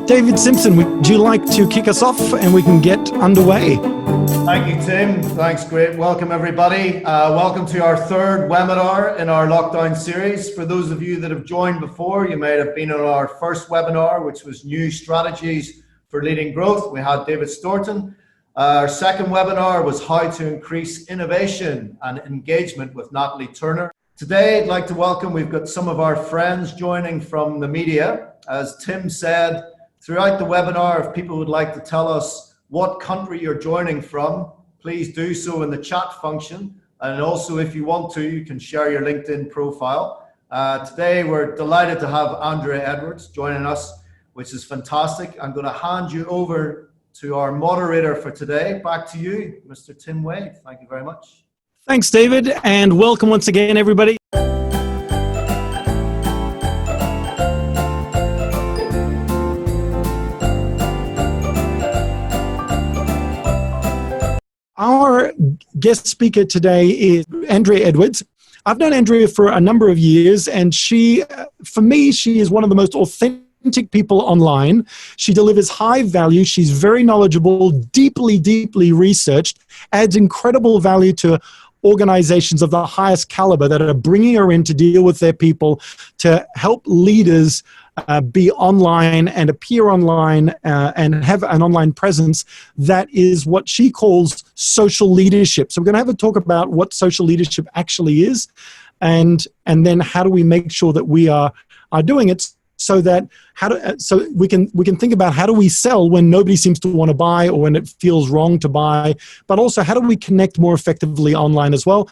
David Simpson, would you like to kick us off and we can get underway? Thank you, Tim. Thanks, great. Welcome, everybody. Welcome to our third webinar in our lockdown series. For those of you that have joined before, you may have been on our first webinar, which was New Strategies for Leading Growth. We had David Storton. Our second webinar was How to Increase Innovation and Engagement with Natalie Turner. Today, I'd like to welcome, we've got some of our friends joining from the media. As Tim said, throughout the webinar, if people would like to tell us what country you're joining from, please do so in the chat function. And also, if you want to, you can share your LinkedIn profile. Today, we're delighted to have Andrea Edwards joining us, which is fantastic. I'm going to hand you over to our moderator for today. Back to you, Mr. Tim Wade. Thank you very much. Thanks, David, and welcome once again, everybody. Our guest speaker today is Andrea Edwards. I've known Andrea for a number of years, and for me, she is one of the most authentic people online. She delivers high value. She's very knowledgeable, deeply, deeply researched, adds incredible value to organizations of the highest caliber that are bringing her in to deal with their people, to help leaders be online and appear online and have an online presence that is what she calls social leadership. So we're going to have a talk about what social leadership actually is, and then how do we make sure that we are doing it so that so we can think about how do we sell when nobody seems to want to buy or when it feels wrong to buy, but also how do we connect more effectively online as well.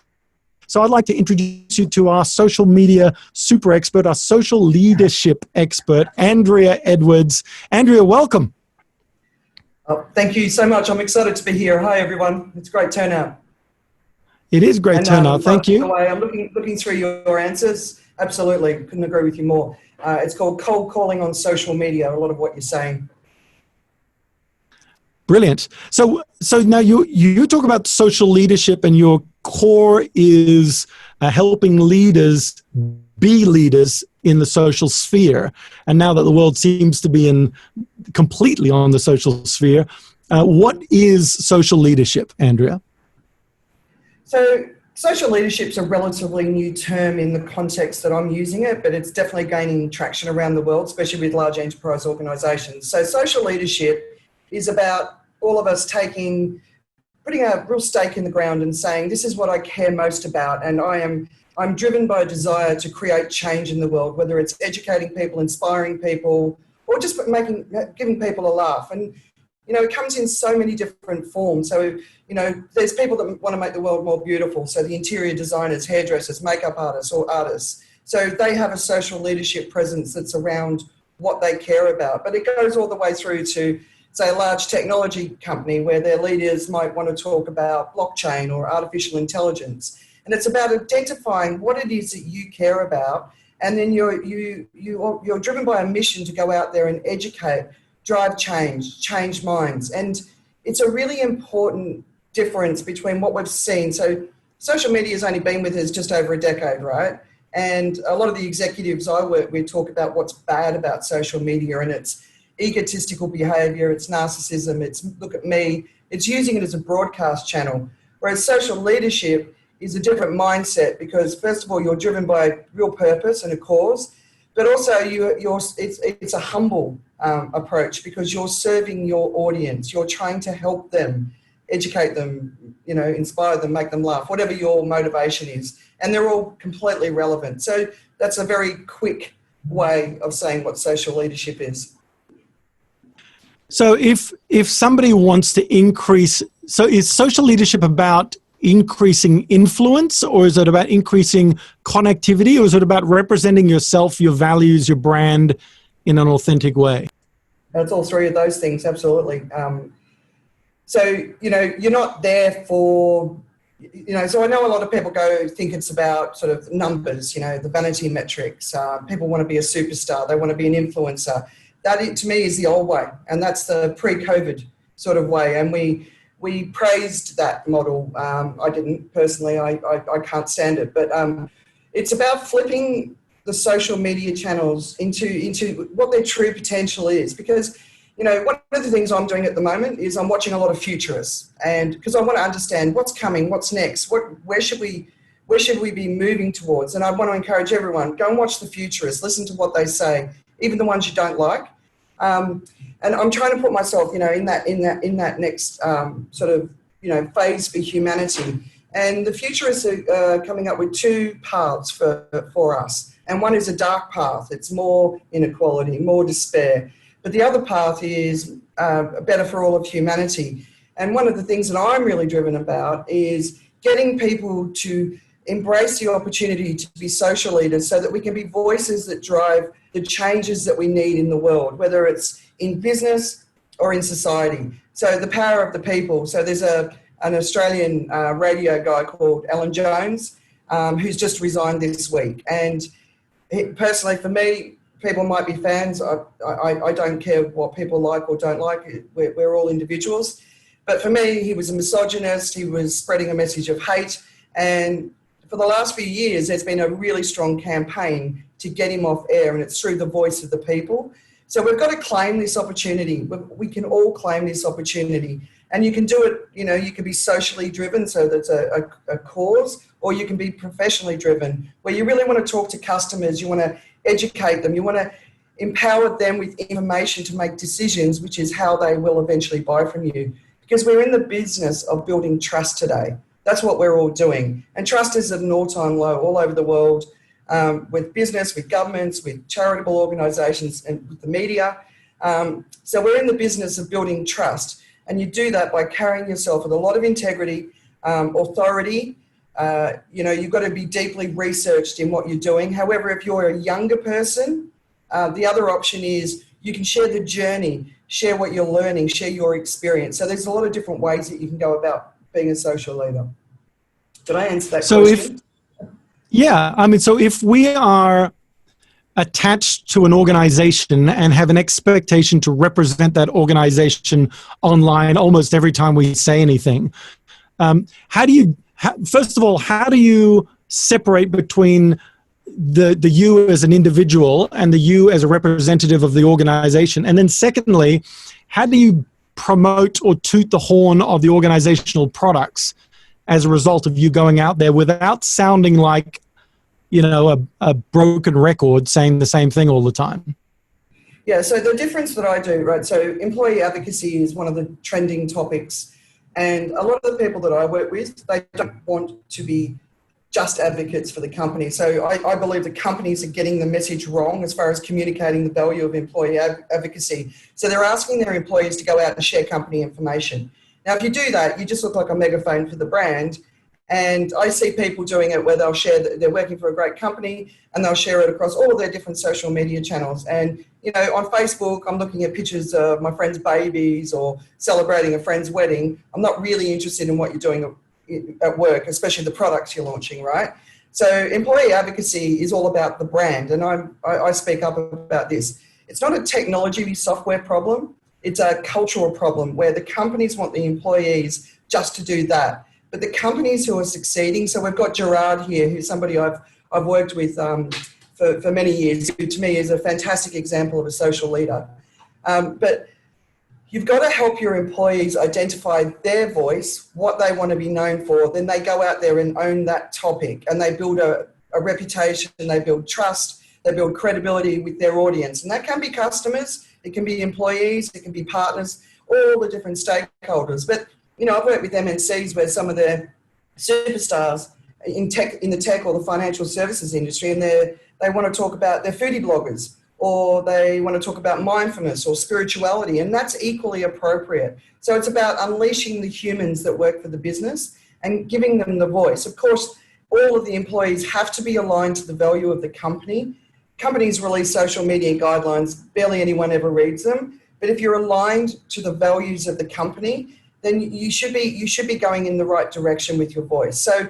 So I'd like to introduce you to our social media super expert, our social leadership expert, Andrea Edwards. Andrea, welcome. Oh, thank you so much. I'm excited to be here. Hi, everyone. It's a great turnout. It is great turnout. Thank you. I'm looking through your answers. Absolutely. Couldn't agree with you more. It's called cold calling on social media, a lot of what you're saying. Brilliant. So now you talk about social leadership, and your core is helping leaders be leaders in the social sphere. And now that the world seems to be completely on the social sphere, what is social leadership, Andrea? So social leadership is a relatively new term in the context that I'm using it, but it's definitely gaining traction around the world, especially with large enterprise organizations. So social leadership is about all of us putting a real stake in the ground and saying, this is what I care most about, and I'm driven by a desire to create change in the world, whether it's educating people, inspiring people, or just giving people a laugh. And it comes in so many different forms. So there's people that want to make the world more beautiful. So the interior designers, hairdressers, makeup artists, or artists. So they have a social leadership presence that's around what they care about. But it goes all the way through to, say, a large technology company where their leaders might want to talk about blockchain or artificial intelligence. And it's about identifying what it is that you care about. And then you're driven by a mission to go out there and educate, drive change minds. And it's a really important difference between what we've seen. So social media has only been with us just over a decade, right? And a lot of the executives I work with talk about what's bad about social media, and it's egotistical behavior, it's narcissism, it's look at me, it's using it as a broadcast channel. Whereas social leadership is a different mindset, because first of all, you're driven by a real purpose and a cause, but also it's a humble approach, because you're serving your audience. You're trying to help them, educate them, inspire them, make them laugh, whatever your motivation is. And they're all completely relevant. So that's a very quick way of saying what social leadership is. So if somebody wants to increase, so is social leadership about increasing influence, or is it about increasing connectivity, or is it about representing yourself, your values, your brand in an authentic way? It's all three of those things, absolutely. So, you're not there for, so I know a lot of people think it's about sort of numbers, the vanity metrics. People want to be a superstar. They want to be an influencer. That, to me, is the old way, and that's the pre-COVID sort of way. And we praised that model. I didn't personally. I can't stand it. But it's about flipping the social media channels into what their true potential is. Because, one of the things I'm doing at the moment is I'm watching a lot of futurists, and because I want to understand what's coming, what's next, where should we be moving towards. And I want to encourage everyone, go and watch the futurists, listen to what they say, even the ones you don't like. And I'm trying to put myself, in that next phase for humanity. And the futurists are coming up with two paths for us. And one is a dark path. It's more inequality, more despair. But the other path is better for all of humanity. And one of the things that I'm really driven about is getting people to embrace the opportunity to be social leaders so that we can be voices that drive the changes that we need in the world, whether it's in business or in society. So the power of the people. So there's an Australian radio guy called Alan Jones who's just resigned this week. And personally, for me, people might be fans. I don't care what people like or don't like. We're all individuals. But for me, he was a misogynist. He was spreading a message of hate. And for the last few years, there's been a really strong campaign to get him off air, and it's through the voice of the people. So we've got to claim this opportunity. We can all claim this opportunity. And you can do it, you can be socially driven, so that's a cause, or you can be professionally driven, where you really want to talk to customers, you want to educate them, you want to empower them with information to make decisions, which is how they will eventually buy from you. Because we're in the business of building trust today. That's what we're all doing. And trust is at an all-time low all over the world, with business, with governments, with charitable organisations, and with the media. So we're in the business of building trust. And you do that by carrying yourself with a lot of integrity, authority. You've got to be deeply researched in what you're doing. However, if you're a younger person, the other option is you can share the journey, share what you're learning, share your experience. So there's a lot of different ways that you can go about being a social leader. Did I answer that question? So if we are attached to an organization and have an expectation to represent that organization online almost every time we say anything, how do you separate between the you as an individual and the you as a representative of the organization? And then secondly, how do you promote or toot the horn of the organizational products as a result of you going out there without sounding like a broken record saying the same thing all the time? Yeah, so the difference that I do, right, so employee advocacy is one of the trending topics, and a lot of the people that I work with, they don't want to be just advocates for the company. So I believe the companies are getting the message wrong as far as communicating the value of employee advocacy. So they're asking their employees to go out and share company information. Now, if you do that, you just look like a megaphone for the brand. And I see people doing it where they'll share that they're working for a great company and they'll share it across all of their different social media channels. And, on Facebook, I'm looking at pictures of my friend's babies or celebrating a friend's wedding. I'm not really interested in what you're doing at work, especially the products you're launching, right? So employee advocacy is all about the brand. And I speak up about this. It's not a technology software problem. It's a cultural problem where the companies want the employees just to do that. But the companies who are succeeding, so we've got Gerard here, who's somebody I've worked with for many years, who to me is a fantastic example of a social leader. But you've got to help your employees identify their voice, what they want to be known for. Then they go out there and own that topic, and they build a reputation, they build trust, they build credibility with their audience. And that can be customers, it can be employees, it can be partners, all the different stakeholders. But I've worked with MNCs where some of their superstars in the tech or the financial services industry, and they want to talk about their foodie bloggers, or they want to talk about mindfulness or spirituality, and that's equally appropriate. So it's about unleashing the humans that work for the business and giving them the voice. Of course, all of the employees have to be aligned to the value of the company. Companies release social media guidelines, barely anyone ever reads them, but if you're aligned to the values of the company, then you should be going in the right direction with your voice. So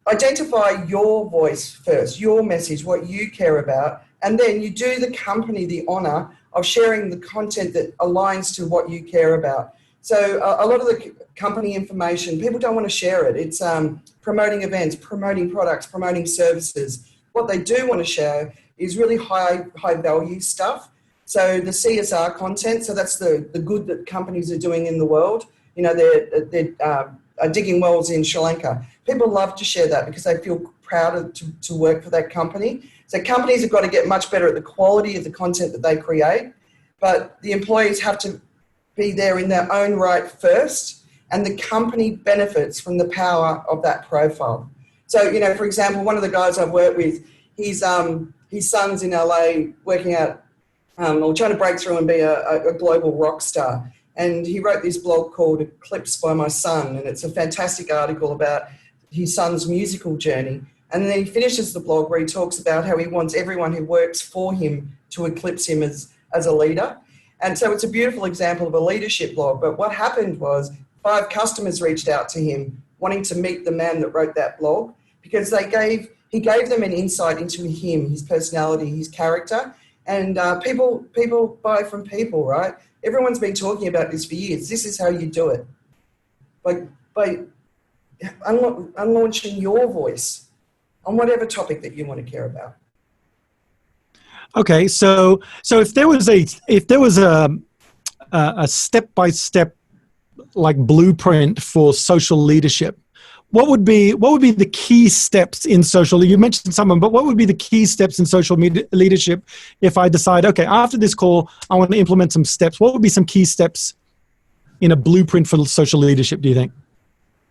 identify your voice first, your message, what you care about, and then you do the company the honor of sharing the content that aligns to what you care about. So a lot of the company information, people don't want to share it. It's promoting events, promoting products, promoting services, what they do want to show is really high value stuff. So the CSR content, so that's the good that companies are doing in the world. You know, they're digging wells in Sri Lanka. People love to share that because they feel proud to work for that company. So companies have got to get much better at the quality of the content that they create, but the employees have to be there in their own right first, and the company benefits from the power of that profile. So, you know, for example, one of the guys I've worked with, his son's in LA working out or trying to break through and be a global rock star. And he wrote this blog called Eclipsed by My Son, and it's a fantastic article about his son's musical journey. And then he finishes the blog where he talks about how he wants everyone who works for him to eclipse him as a leader. And so it's a beautiful example of a leadership blog. But what happened was 5 customers reached out to him wanting to meet the man that wrote that blog, because he gave them an insight into him, his personality, his character. And people buy from people, right? Everyone's been talking about this for years. This is how you do it. By unlaunching your voice on whatever topic that you want to care about. Okay, so if there was a step-by-step like blueprint for social leadership, what would be the key steps in social? You mentioned some of them, but what would be the key steps in social leadership if I decide, okay, after this call, I want to implement some steps? What would be some key steps in a blueprint for social leadership, do you think?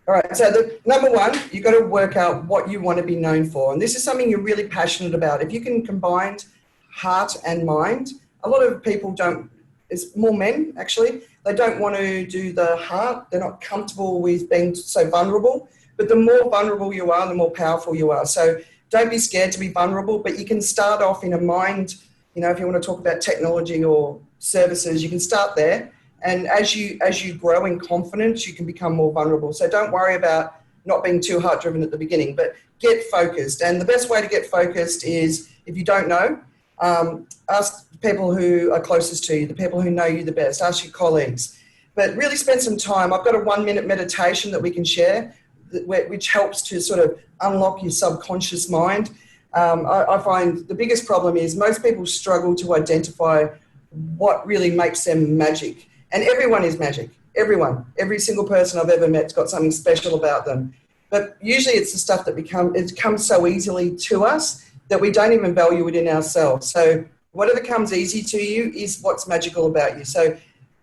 All right, so the number one, you've got to work out what you want to be known for. And this is something you're really passionate about. If you can combine heart and mind, a lot of people don't, it's more men actually, they don't want to do the heart. They're not comfortable with being so vulnerable. But the more vulnerable you are, the more powerful you are. So don't be scared to be vulnerable, but you can start off in a mind, you know, if you want to talk about technology or services, you can start there. And as you grow in confidence, you can become more vulnerable. So don't worry about not being too heart driven at the beginning, but get focused. And the best way to get focused is, if you don't know, ask people who are closest to you, the people who know you the best, ask your colleagues, but really spend some time. I've got a 1-minute meditation that we can share, which helps to sort of unlock your subconscious mind. I find the biggest problem is most people struggle to identify what really makes them magic. And everyone is magic. Everyone. Every single person I've ever met's got something special about them. But usually it's the stuff that it comes so easily to us that we don't even value it in ourselves. So whatever comes easy to you is what's magical about you. So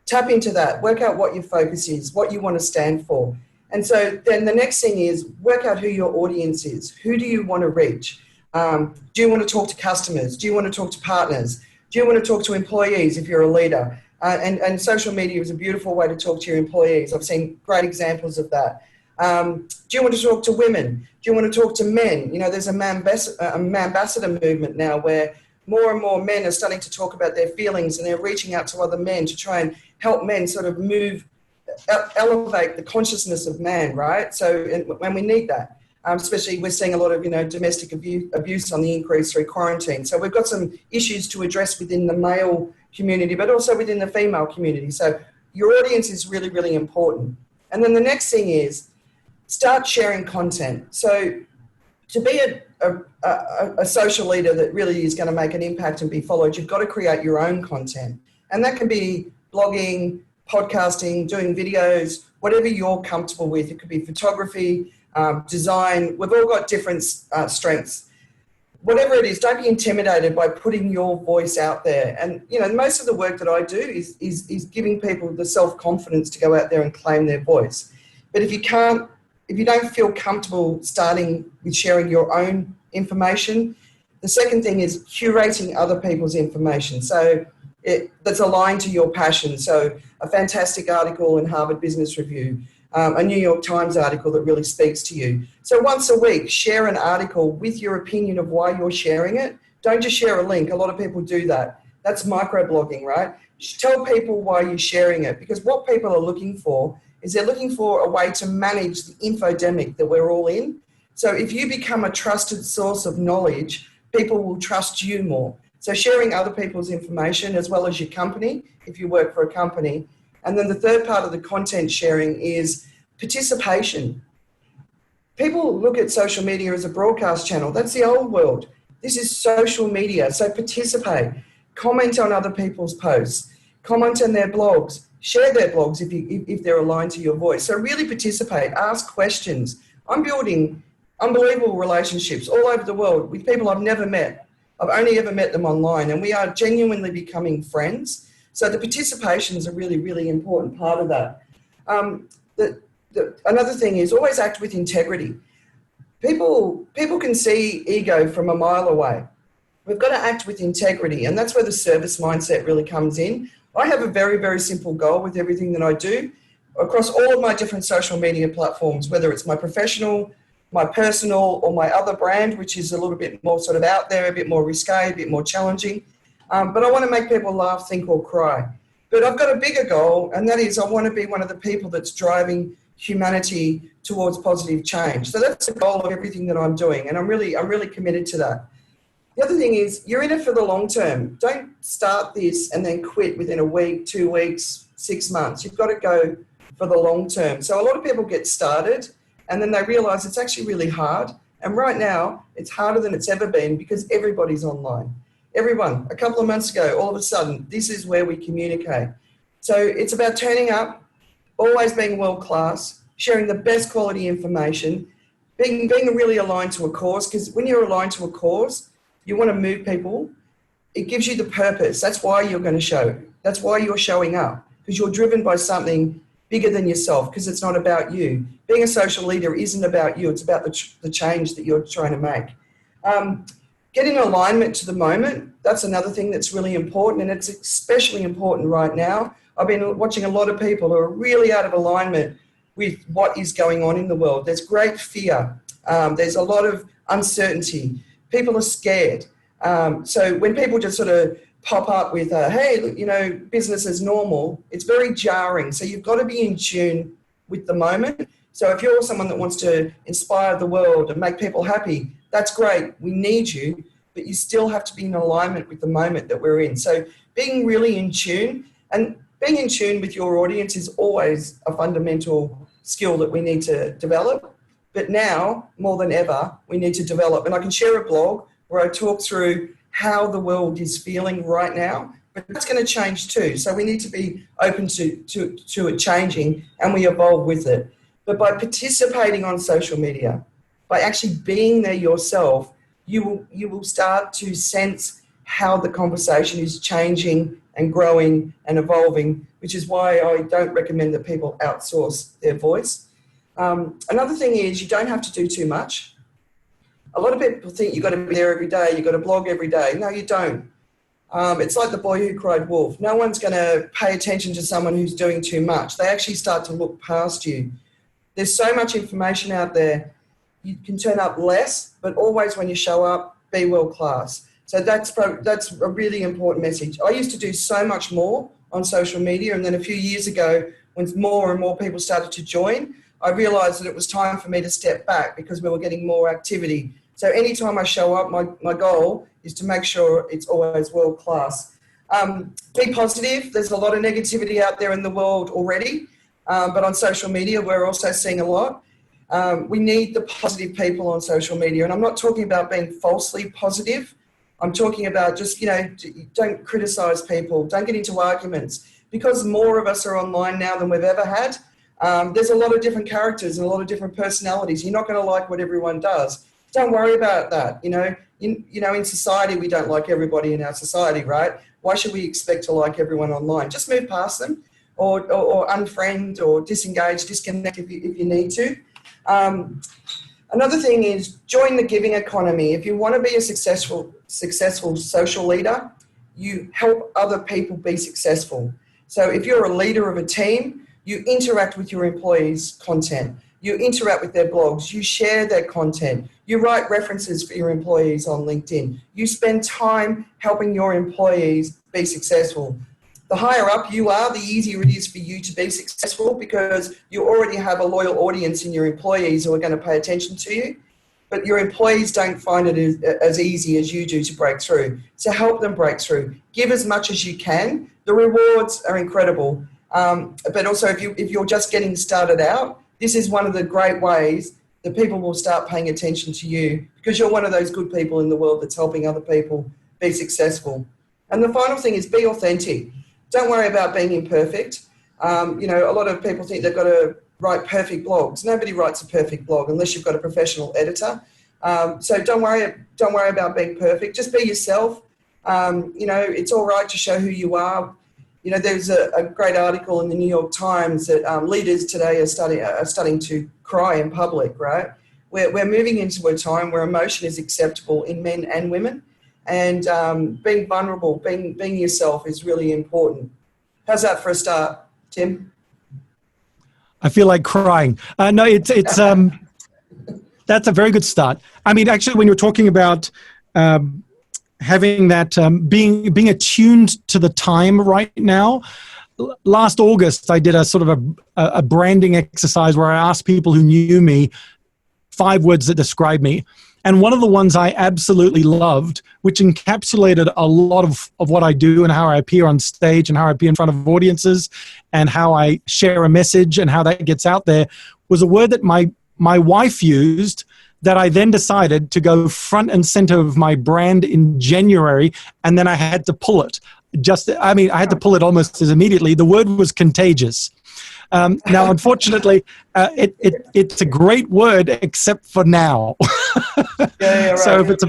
tap into that. Work out what your focus is, what you want to stand for. And so then the next thing is work out who your audience is. Who do you want to reach? Do you want to talk to customers? Do you want to talk to partners? Do you want to talk to employees if you're a leader? And social media is a beautiful way to talk to your employees. I've seen great examples of that. Do you want to talk to women? Do you want to talk to men? You know, there's a man ambassador movement now where more and more men are starting to talk about their feelings, and they're reaching out to other men to try and help men sort of elevate the consciousness of man, right? So when we need that, especially we're seeing a lot of, you know, domestic abuse on the increase through quarantine. So we've got some issues to address within the male community, but also within the female community. So your audience is really, really important. And then the next thing is start sharing content. So to be a social leader that really is going to make an impact and be followed, you've got to create your own content. And that can be blogging, podcasting, doing videos, whatever you're comfortable with. It could be photography, design. We've all got different strengths. Whatever it is, don't be intimidated by putting your voice out there. And, you know, most of the work that I do is giving people the self-confidence to go out there and claim their voice. But if you don't feel comfortable starting with sharing your own information, the second thing is curating other people's information. So that's aligned to your passion. So a fantastic article in Harvard Business Review, a New York Times article that really speaks to you. So once a week, share an article with your opinion of why you're sharing it. Don't just share a link. A lot of people do that. That's microblogging, right? Tell people why you're sharing it, because what people are looking for is they're looking for a way to manage the infodemic that we're all in. So if you become a trusted source of knowledge, people will trust you more. So sharing other people's information as well as your company, if you work for a company. And then the third part of the content sharing is participation. People look at social media as a broadcast channel. That's the old world. This is social media. So participate, comment on other people's posts, comment on their blogs, share their blogs if they're aligned to your voice. So really participate, ask questions. I'm building unbelievable relationships all over the world with people I've never met. I've only ever met them online, and we are genuinely becoming friends. So the participation is a really, really important part of that. Another thing is always act with integrity. People can see ego from a mile away. We've got to act with integrity, and that's where the service mindset really comes in. I have a very, very simple goal with everything that I do across all of my different social media platforms, whether it's my professional, my personal, or my other brand, which is a little bit more sort of out there, a bit more risque, a bit more challenging. But I want to make people laugh, think, or cry. But I've got a bigger goal, and that is I want to be one of the people that's driving humanity towards positive change. So that's the goal of everything that I'm doing, and I'm really committed to that. The other thing is you're in it for the long term. Don't start this and then quit within a week, 2 weeks, 6 months. You've got to go for the long term. So a lot of people get started and then they realize it's actually really hard. And right now it's harder than it's ever been because everybody's online. Everyone, a couple of months ago, all of a sudden, this is where we communicate. So it's about turning up, always being world-class, sharing the best quality information, being really aligned to a cause, because when you're aligned to a cause, you want to move people. It gives you the purpose. That's why you're going to show. That's why you're showing up, because you're driven by something bigger than yourself, because it's not about you. Being a social leader isn't about you. It's about the change that you're trying to make. Getting alignment to the moment, that's another thing that's really important, and it's especially important right now. I've been watching a lot of people who are really out of alignment with what is going on in the world. There's great fear. There's a lot of uncertainty. People are scared. So when people just sort of pop up with, hey, you know, business as normal, it's very jarring. So you've got to be in tune with the moment. So if you're someone that wants to inspire the world and make people happy, that's great. We need you, but you still have to be in alignment with the moment that we're in. So being really in tune, and being in tune with your audience is always a fundamental skill that we need to develop. But now, more than ever, we need to develop. And I can share a blog where I talk through how the world is feeling right now, but that's going to change too. So we need to be open to it changing, and we evolve with it. But by participating on social media, by actually being there yourself, you will start to sense how the conversation is changing and growing and evolving, which is why I don't recommend that people outsource their voice. Another thing is you don't have to do too much. A lot of people think you've got to be there every day, you've got to blog every day. No, you don't. It's like the boy who cried wolf. No one's going to pay attention to someone who's doing too much. They actually start to look past you. There's so much information out there. You can turn up less, but always when you show up, be world class. So that's a really important message. I used to do so much more on social media, and then a few years ago, when more and more people started to join, I realized that it was time for me to step back because we were getting more activity. So anytime I show up, my goal is to make sure it's always world class. Be positive. There's a lot of negativity out there in the world already, but on social media, we're also seeing a lot. We need the positive people on social media, and I'm not talking about being falsely positive. I'm talking about just, don't criticize people, don't get into arguments, because more of us are online now than we've ever had. There's a lot of different characters and a lot of different personalities. You're not going to like what everyone does. Don't worry about that. In society, we don't like everybody in our society, right? Why should we expect to like everyone online? Just move past them, or unfriend, or disengage, disconnect if you need to. Another thing is join the giving economy. If you want to be a successful social leader, you help other people be successful. So if you're a leader of a team, you interact with your employees' content. You interact with their blogs. You share their content. You write references for your employees on LinkedIn. You spend time helping your employees be successful. The higher up you are, the easier it is for you to be successful because you already have a loyal audience in your employees who are going to pay attention to you. But your employees don't find it as easy as you do to break through. So help them break through. Give as much as you can. The rewards are incredible. But also if you're just getting started out, this is one of the great ways the people will start paying attention to you because you're one of those good people in the world that's helping other people be successful. And the final thing is be authentic. Don't worry about being imperfect. A lot of people think they've got to write perfect blogs. Nobody writes a perfect blog unless you've got a professional editor. So don't worry about being perfect. Just be yourself. It's all right to show who you are. There's a great article in the New York Times that leaders today are starting to cry in public, right? We're moving into a time where emotion is acceptable in men and women, and being vulnerable, being yourself is really important. How's that for a start, Tim? I feel like crying. No, it's that's a very good start. I mean, actually, when you're talking about having that being attuned to the time right now. Last August, I did a sort of a branding exercise where I asked people who knew me 5 words that describe me. And one of the ones I absolutely loved, which encapsulated a lot of what I do and how I appear on stage and how I appear in front of audiences and how I share a message and how that gets out there, was a word that my wife used that I then decided to go front and center of my brand in January, and then I had to pull it. I had to pull it almost as immediately. The word was contagious. Now, unfortunately, it's a great word, except for now. Right. So if it's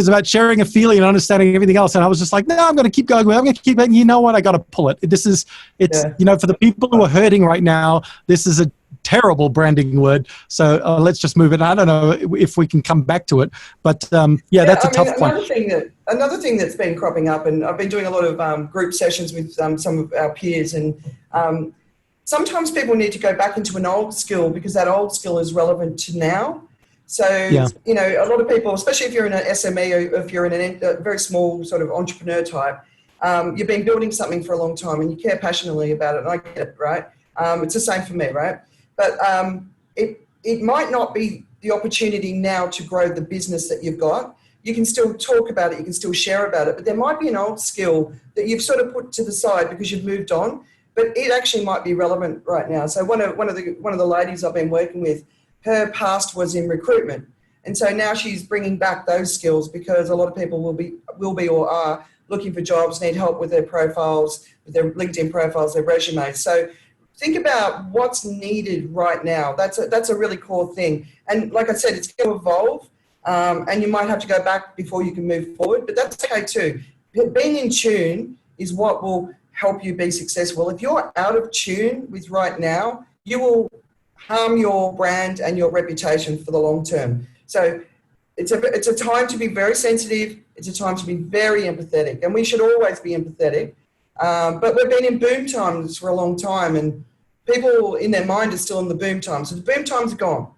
about sharing a feeling and understanding everything else, and I was just like, no, I'm going to keep going. I'm going to keep it. You know what? I got to pull it. For the people who are hurting right now, this is a terrible branding word. So let's just move it. I don't know if we can come back to it, but that's a tough one. Another thing that's been cropping up, and I've been doing a lot of group sessions with some of our peers, and sometimes people need to go back into an old skill because that old skill is relevant to now. So, a lot of people, especially if you're in an SME or if you're in a very small sort of entrepreneur type, you've been building something for a long time and you care passionately about it. And I get it, right? It's the same for me, right? But it might not be the opportunity now to grow the business that you've got. You can still talk about it, you can still share about it, but there might be an old skill that you've sort of put to the side because you've moved on, but it actually might be relevant right now. So one of the ladies I've been working with, her past was in recruitment, and so now she's bringing back those skills because a lot of people will be or are looking for jobs, need help with their profiles, with their LinkedIn profiles, their resumes. So think about what's needed right now. That's a really core thing. And like I said, it's going to evolve, and you might have to go back before you can move forward, but that's okay too. Being in tune is what will help you be successful. If you're out of tune with right now, you will harm your brand and your reputation for the long term. So it's a time to be very sensitive. It's a time to be very empathetic, and we should always be empathetic. But we've been in boom times for a long time, and people in their mind are still in the boom times. So the boom times are gone.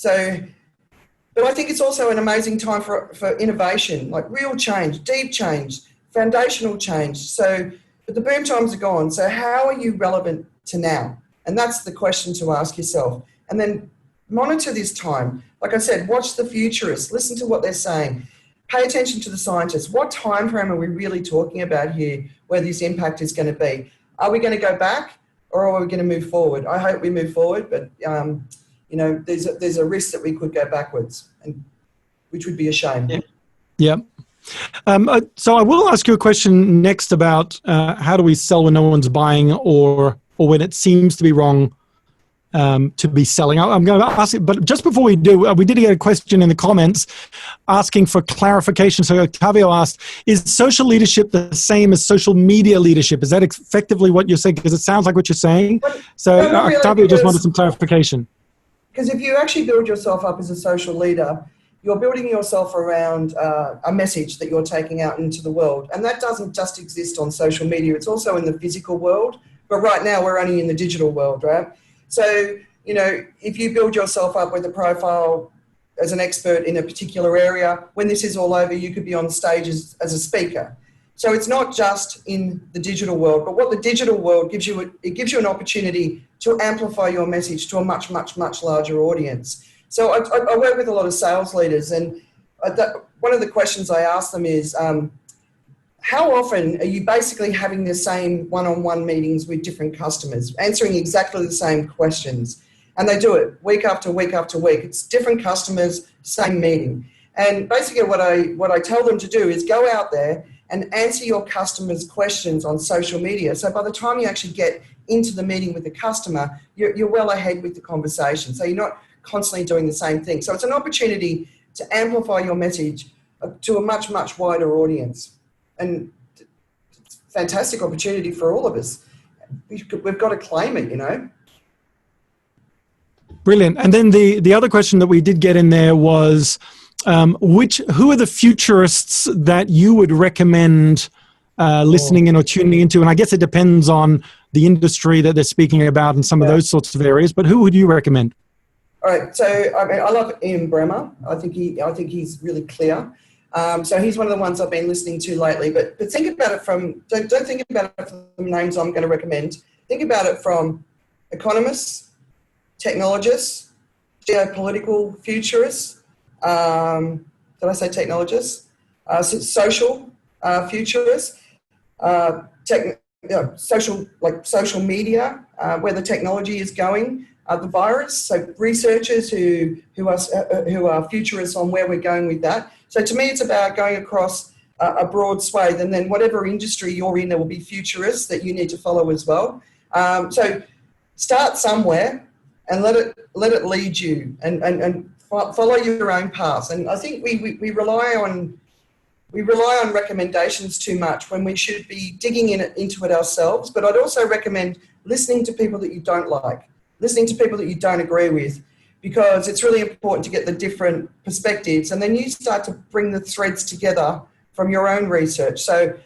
But I think it's also an amazing time for innovation, like real change, deep change, foundational change. But the boom times are gone. So how are you relevant to now? And that's the question to ask yourself. And then monitor this time. Like I said, watch the futurists, listen to what they're saying. Pay attention to the scientists. What time frame are we really talking about here where this impact is going to be? Are we going to go back or are we going to move forward? I hope we move forward, but there's a risk that we could go backwards, which would be a shame. Yeah. So I will ask you a question next about how do we sell when no one's buying or when it seems to be wrong to be selling. I'm going to ask it, but just before we do, we did get a question in the comments asking for clarification. So Octavio asked, is social leadership the same as social media leadership? Is that effectively what you're saying? Because it sounds like what you're saying. So really, Octavio just wanted some clarification. Because if you actually build yourself up as a social leader, you're building yourself around a message that you're taking out into the world. And that doesn't just exist on social media. It's also in the physical world. But right now, we're only in the digital world, right? So, if you build yourself up with a profile as an expert in a particular area, when this is all over, you could be on stage as a speaker. So it's not just in the digital world, but what the digital world gives you, it gives you an opportunity to amplify your message to a much, much, much larger audience. So I work with a lot of sales leaders, and one of the questions I ask them is, how often are you basically having the same one-on-one meetings with different customers, answering exactly the same questions? And they do it week after week after week. It's different customers, same meeting. And basically what I tell them to do is go out there and answer your customers' questions on social media. So by the time you actually get into the meeting with the customer, you're well ahead with the conversation. So you're not constantly doing the same thing. So it's an opportunity to amplify your message to a much, much wider audience. And it's a fantastic opportunity for all of us. We've got to claim it, you know. Brilliant. And then the other question that we did get in there was, who are the futurists that you would recommend listening in or tuning into? And I guess it depends on the industry that they're speaking about and some of those sorts of areas, but who would you recommend? All right, so I love Ian Bremmer. I think he's really clear. So he's one of the ones I've been listening to lately. But think about it from don't think about it from the names I'm going to recommend. Think about it from economists, technologists, geopolitical futurists. Did I say technologists? Social futurists, social media, where the technology is going. The virus, so researchers who are futurists on where we're going with that. So to me, it's about going across a broad swathe, and then whatever industry you're in, there will be futurists that you need to follow as well. So start somewhere and let it lead you, and follow your own path. And I think we rely on recommendations too much when we should be digging into it ourselves. But I'd also recommend listening to people that you don't like. Listening to people that you don't agree with, because it's really important to get the different perspectives, and then you start to bring the threads together from your own research. So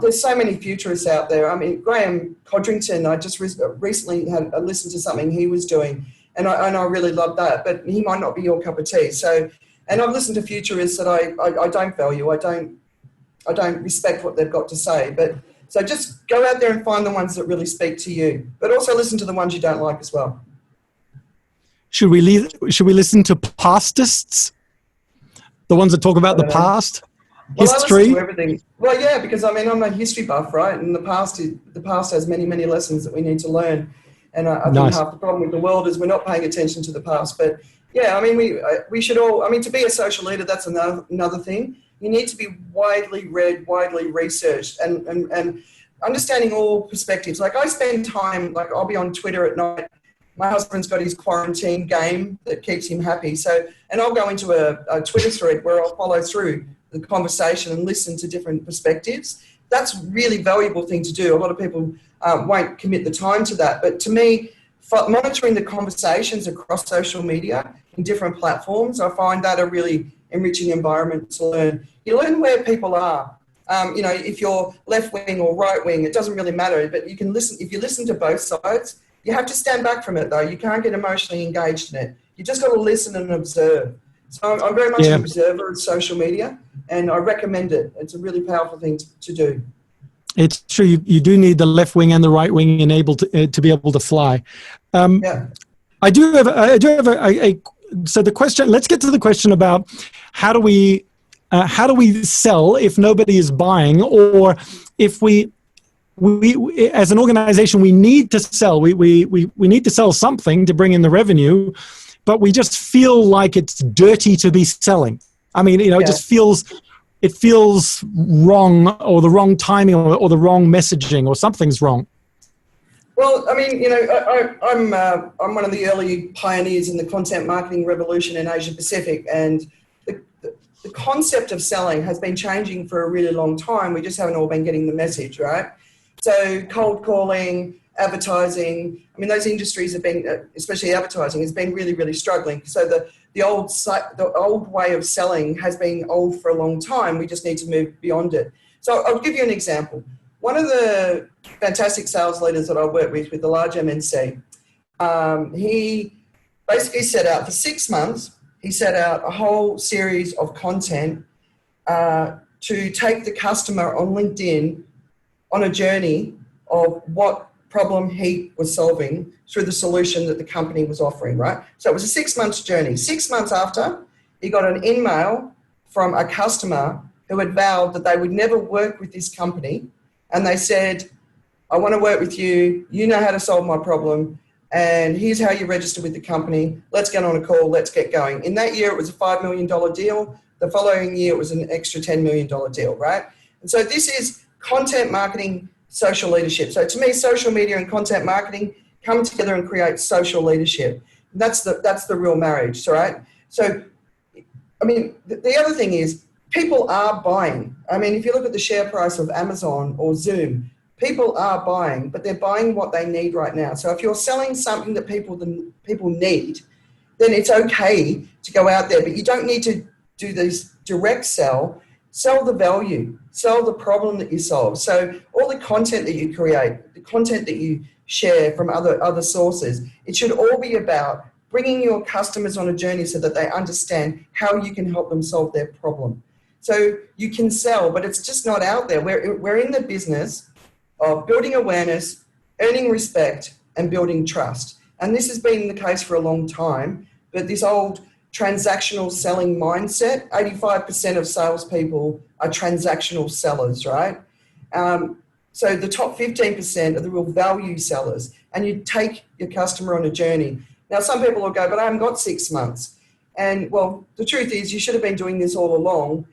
there's so many futurists out there. I mean, Graham Codrington, I just recently had listened to something he was doing, and I really loved that, but he might not be your cup of tea. So, and I've listened to futurists that I don't value. I don't respect what they've got to say, but so just go out there and find the ones that really speak to you, but also listen to the ones you don't like as well. Should we listen to pastists? The ones that talk about the past? Well, history? I listen to everything. Well, yeah, because I mean, I'm a history buff, right? And the past has many, many lessons that we need to learn. And I think half the problem with the world is we're not paying attention to the past. But yeah, I mean, we should all, I mean, to be a social leader, that's another thing. You need to be widely read, widely researched, and understanding all perspectives. Like I spend time, like I'll be on Twitter at night. My husband's got his quarantine game that keeps him happy. So, and I'll go into a Twitter thread where I'll follow through the conversation and listen to different perspectives. That's a really valuable thing to do. A lot of people won't commit the time to that. But to me, monitoring the conversations across social media in different platforms, I find that a really enriching environment to learn. You learn where people are. If you're left wing or right wing, it doesn't really matter. But you can listen. If you listen to both sides, you have to stand back from it, though. You can't get emotionally engaged in it. You just got to listen and observe. So I'm very much an observer of social media, and I recommend it. It's a really powerful thing to do. It's true. You do need the left wing and the right wing enabled to be able to fly. I do have a so the question. Let's get to the question about how do we sell if nobody is buying, or if we as an organization we need to sell. We need to sell something to bring in the revenue, but we just feel like it's dirty to be selling. I mean, it just feels wrong, or the wrong timing, or the wrong messaging, or something's wrong. Well, I mean, I'm one of the early pioneers in the content marketing revolution in Asia Pacific, and the concept of selling has been changing for a really long time. We just haven't all been getting the message, right? So cold calling, advertising, I mean, those industries have been, especially advertising, has been really, really struggling. So the old way of selling has been old for a long time. We just need to move beyond it. So I'll give you an example. One of the fantastic sales leaders that I work with the large MNC, he basically set out for 6 months, he set out a whole series of content to take the customer on LinkedIn on a journey of what problem he was solving through the solution that the company was offering, right? So it was a 6 months journey. 6 months after, he got an email from a customer who had vowed that they would never work with this company. And they said, I want to work with you. You know how to solve my problem. and here's how you register with the company. Let's get on a call. Let's get going. In that year, it was a $5 million deal. The following year, it was an extra $10 million deal, right? And so this is content marketing, social leadership. So to me, social media and content marketing come together and create social leadership. That's the real marriage, right? So, I mean, the other thing is people are buying. I mean, if you look at the share price of Amazon or Zoom, people are buying, but they're buying what they need right now. So if you're selling something that people need, then it's okay to go out there, but you don't need to do this direct sell the value, sell the problem that you solve. So all the content that you create, the content that you share from other sources, it should all be about bringing your customers on a journey so that they understand how you can help them solve their problem. So you can sell, but it's just not out there. We're in the business of building awareness, earning respect, and building trust. And this has been the case for a long time, but this old transactional selling mindset, 85% of salespeople are transactional sellers, right? So the top 15% are the real value sellers, and you take your customer on a journey. Now, some people will go, but I haven't got 6 months. And well, the truth is you should have been doing this all along.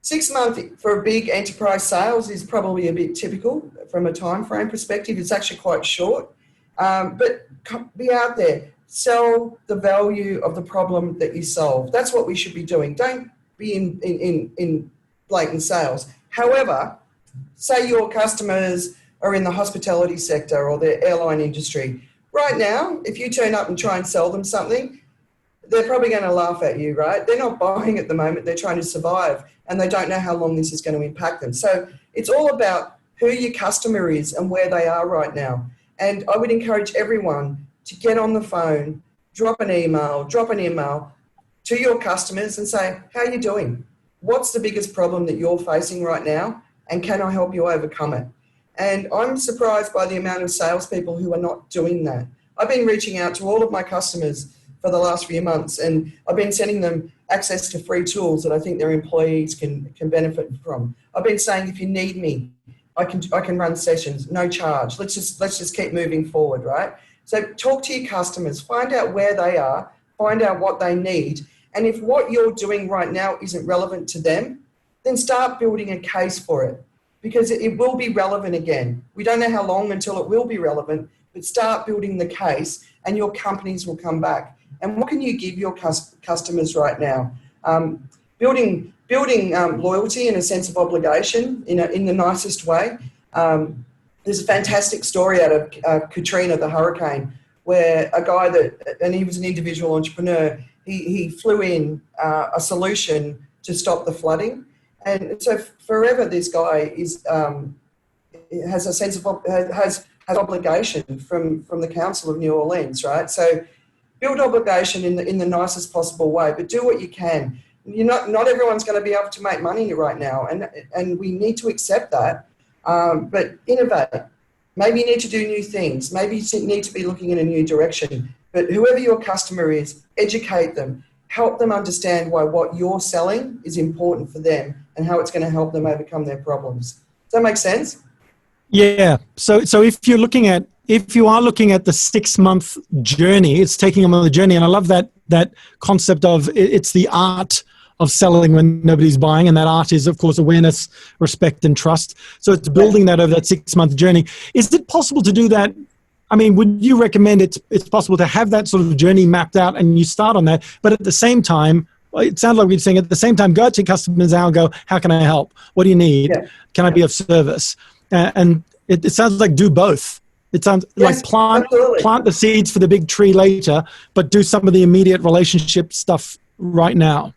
6 months for a big enterprise sales is probably a bit typical from a time frame perspective. It's actually quite short, but be out there, sell the value of the problem that you solve. That's what we should be doing. Don't be in blatant sales. However, say your customers are in the hospitality sector or the airline industry. Right now, if you turn up and try and sell them something, they're probably going to laugh at you, right? They're not buying at the moment. They're trying to survive, and they don't know how long this is going to impact them. So it's all about who your customer is and where they are right now. And I would encourage everyone to get on the phone, drop an email to your customers and say, how are you doing? What's the biggest problem that you're facing right now? And can I help you overcome it? And I'm surprised by the amount of salespeople who are not doing that. I've been reaching out to all of my customers for the last few months, and I've been sending them access to free tools that I think their employees can benefit from. I've been saying, if you need me, I can run sessions, no charge. Let's just keep moving forward, right? So talk to your customers, find out where they are, find out what they need, and if what you're doing right now isn't relevant to them, then start building a case for it, because it will be relevant again. We don't know how long until it will be relevant, but start building the case and your companies will come back. And what can you give your customers right now? Building loyalty and a sense of obligation in the nicest way. There's a fantastic story out of Katrina, the hurricane, where a guy and he was an individual entrepreneur, he flew in a solution to stop the flooding. And so forever this guy has a sense of has obligation from the Council of New Orleans, right? So build obligation in the nicest possible way, but do what you can. Not everyone's going to be able to make money right now, and we need to accept that. But innovate. Maybe you need to do new things. Maybe you need to be looking in a new direction. But whoever your customer is, educate them. Help them understand why what you're selling is important for them and how it's going to help them overcome their problems. Does that make sense? Yeah. So if you are looking at the 6 month journey, it's taking them on the journey. And I love that concept of it's the art of selling when nobody's buying. And that art is, of course, awareness, respect, and trust. So it's building that over that 6 month journey. Is it possible to do that? I mean, would you recommend it's possible to have that sort of journey mapped out and you start on that, but at the same time, it sounds like we're saying at the same time, go out to customers now and go, how can I help? What do you need? Yeah. Can I be of service? And it sounds like do both. It sounds like plant the seeds for the big tree later, but do some of the immediate relationship stuff right now.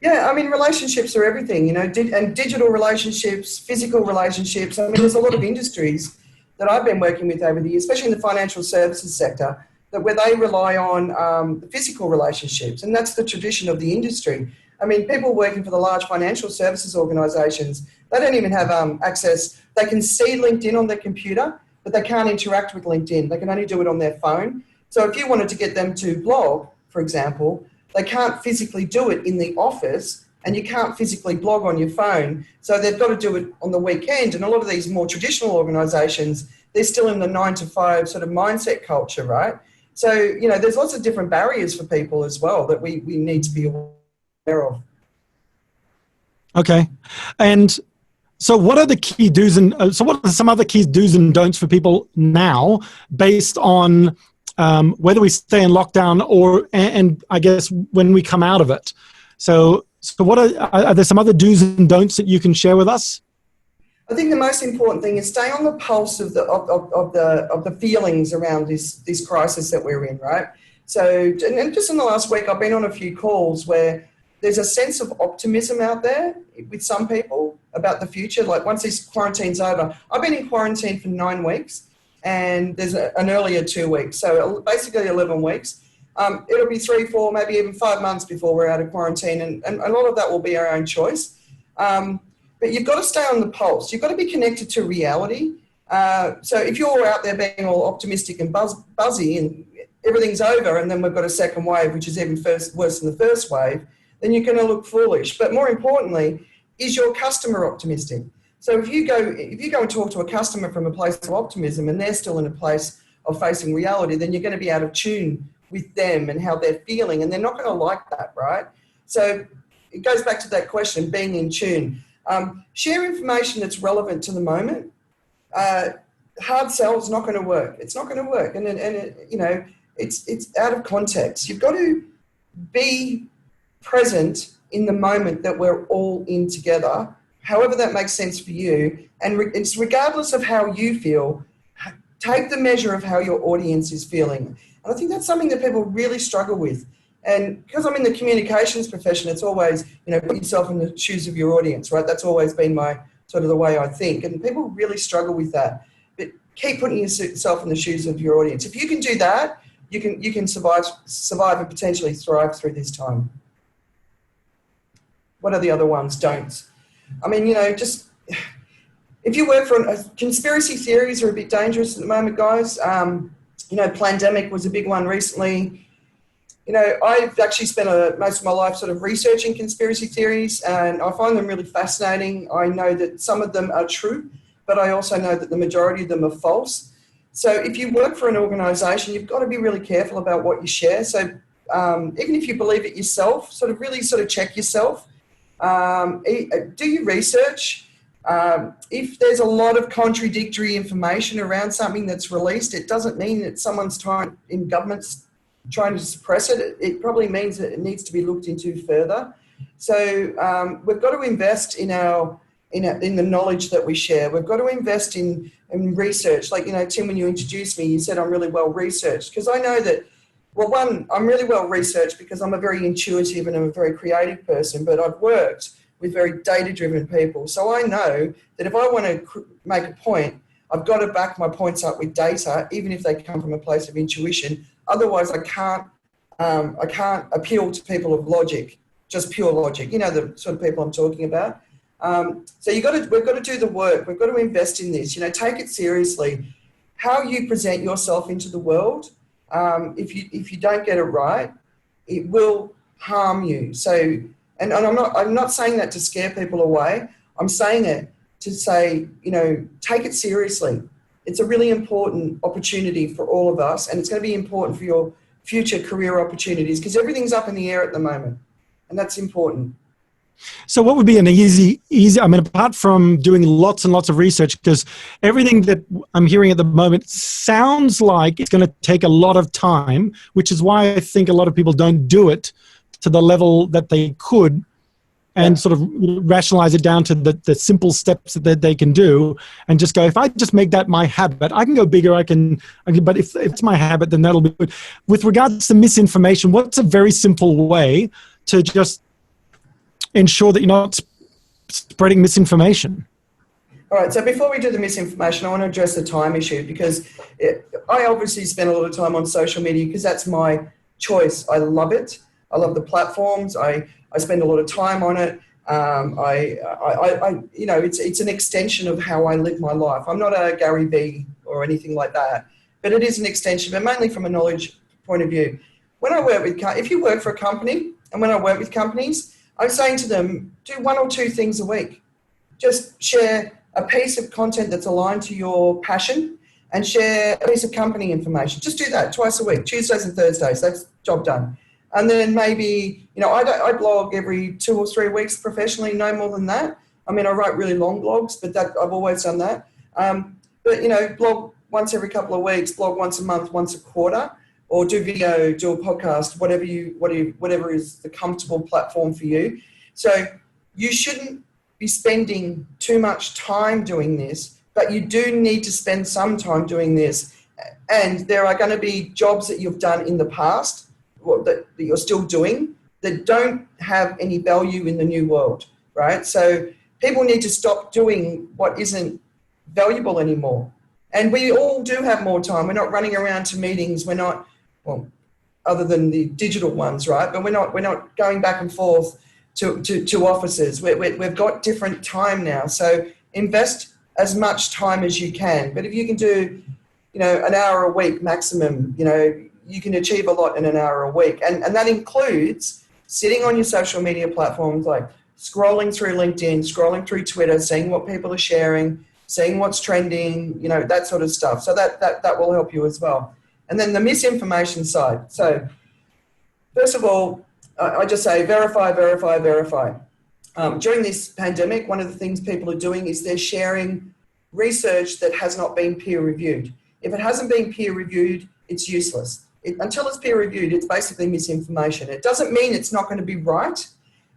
Yeah, I mean, relationships are everything, and digital relationships, physical relationships. I mean, there's a lot of industries that I've been working with over the years, especially in the financial services sector, where they rely on the physical relationships, and that's the tradition of the industry. I mean, people working for the large financial services organisations, they don't even have access. They can see LinkedIn on their computer, but they can't interact with LinkedIn. They can only do it on their phone. So if you wanted to get them to blog, for example, they can't physically do it in the office, and you can't physically blog on your phone. So they've got to do it on the weekend. And a lot of these more traditional organisations, they're still in the 9 to 5 sort of mindset culture, right? So, there's lots of different barriers for people as well that we need to be aware of. Okay. And so what are the key do's and so what are some other key do's and don'ts for people now based on whether we stay in lockdown and I guess when we come out of it? So what are there some other do's and don'ts that you can share with us? I think the most important thing is stay on the pulse of the feelings around this crisis that we're in, right? So, and just in the last week, I've been on a few calls where there's a sense of optimism out there with some people about the future. Like once this quarantine's over, I've been in quarantine for 9 weeks, and there's an earlier 2 weeks, so basically 11 weeks. It'll be 3, 4, maybe even 5 months before we're out of quarantine, and a lot of that will be our own choice. But you've got to stay on the pulse. You've got to be connected to reality. So if you're out there being all optimistic and buzzy and everything's over, and then we've got a second wave, which is even worse than the first wave, then you're going to look foolish. But more importantly, is your customer optimistic? So if you go and talk to a customer from a place of optimism and they're still in a place of facing reality, then you're going to be out of tune with them and how they're feeling, and they're not going to like that, right? So it goes back to that question, being in tune. Share information that's relevant to the moment. Hard sell is not going to work. It's not going to work, and it's out of context. You've got to be present in the moment that we're all in together, however that makes sense for you, and it's regardless of how you feel. Take the measure of how your audience is feeling, and I think that's something that people really struggle with. And because I'm in the communications profession, it's always, put yourself in the shoes of your audience, right? That's always been my sort of the way I think. And people really struggle with that. But keep putting yourself in the shoes of your audience. If you can do that, you can survive and potentially thrive through this time. What are the other ones? Don'ts. I mean, just if you work for conspiracy theories are a bit dangerous at the moment, guys. Pandemic was a big one recently. I've actually spent most of my life sort of researching conspiracy theories, and I find them really fascinating. I know that some of them are true, but I also know that the majority of them are false. So if you work for an organisation, you've got to be really careful about what you share. So even if you believe it yourself, really check yourself. Do your research. If there's a lot of contradictory information around something that's released, it doesn't mean that someone's in government's trying to suppress it. It probably means that it needs to be looked into further. So we've got to invest in the knowledge that we share. We've got to invest in research. Like, Tim, when you introduced me, you said I'm really well researched, because I know that, well, one, I'm really well researched because I'm a very intuitive and I'm a very creative person, but I've worked with very data-driven people. So I know that if I want to make a point, I've got to back my points up with data, even if they come from a place of intuition. Otherwise, I can't appeal to people of logic, just pure logic. The sort of people I'm talking about. So we've got to do the work. We've got to invest in this. Take it seriously. How you present yourself into the world, if you don't get it right, it will harm you. So, and I'm not saying that to scare people away. I'm saying it to say, take it seriously. It's a really important opportunity for all of us, and it's going to be important for your future career opportunities, because everything's up in the air at the moment, and that's important. So what would be an easy, apart from doing lots and lots of research, because everything that I'm hearing at the moment sounds like it's going to take a lot of time, which is why I think a lot of people don't do it to the level that they could, and sort of rationalize it down to the simple steps that they can do, and just go, if I just make that my habit, I can go bigger, I can but if it's my habit, then that'll be good. With regards to misinformation, what's a very simple way to just ensure that you're not spreading misinformation? All right, so before we do the misinformation, I want to address the time issue, because I obviously spend a lot of time on social media because that's my choice. I love it. I love the platforms. I spend a lot of time on it. It's an extension of how I live my life. I'm not a Gary Vee or anything like that, but it is an extension, but mainly from a knowledge point of view. When I work with, if you work for a company, and when I work with companies, I'm saying to them, do 1 or 2 things a week. Just share a piece of content that's aligned to your passion, and share a piece of company information. Just do that twice a week, Tuesdays and Thursdays. That's job done. And then maybe, I blog every 2 or 3 weeks professionally, no more than that. I mean, I write really long blogs, but I've always done that. But blog once every couple of weeks, blog once a month, once a quarter, or do video, do a podcast, whatever is the comfortable platform for you. So you shouldn't be spending too much time doing this, but you do need to spend some time doing this. And there are going to be jobs that you've done in the past that you're still doing that don't have any value in the new world, right? So people need to stop doing what isn't valuable anymore. And we all do have more time. We're not running around to meetings. We're not, well, other than the digital ones, right? But we're not going back and forth to offices. We've got different time now. So invest as much time as you can. But if you can do, an hour a week maximum, you can achieve a lot in an hour a week. And that includes sitting on your social media platforms, like scrolling through LinkedIn, scrolling through Twitter, seeing what people are sharing, seeing what's trending, that sort of stuff. So that will help you as well. And then the misinformation side. So first of all, I just say verify, verify, verify. During this pandemic, one of the things people are doing is they're sharing research that has not been peer reviewed. If it hasn't been peer reviewed, it's useless. Until it's peer reviewed, it's basically misinformation. It doesn't mean it's not going to be right,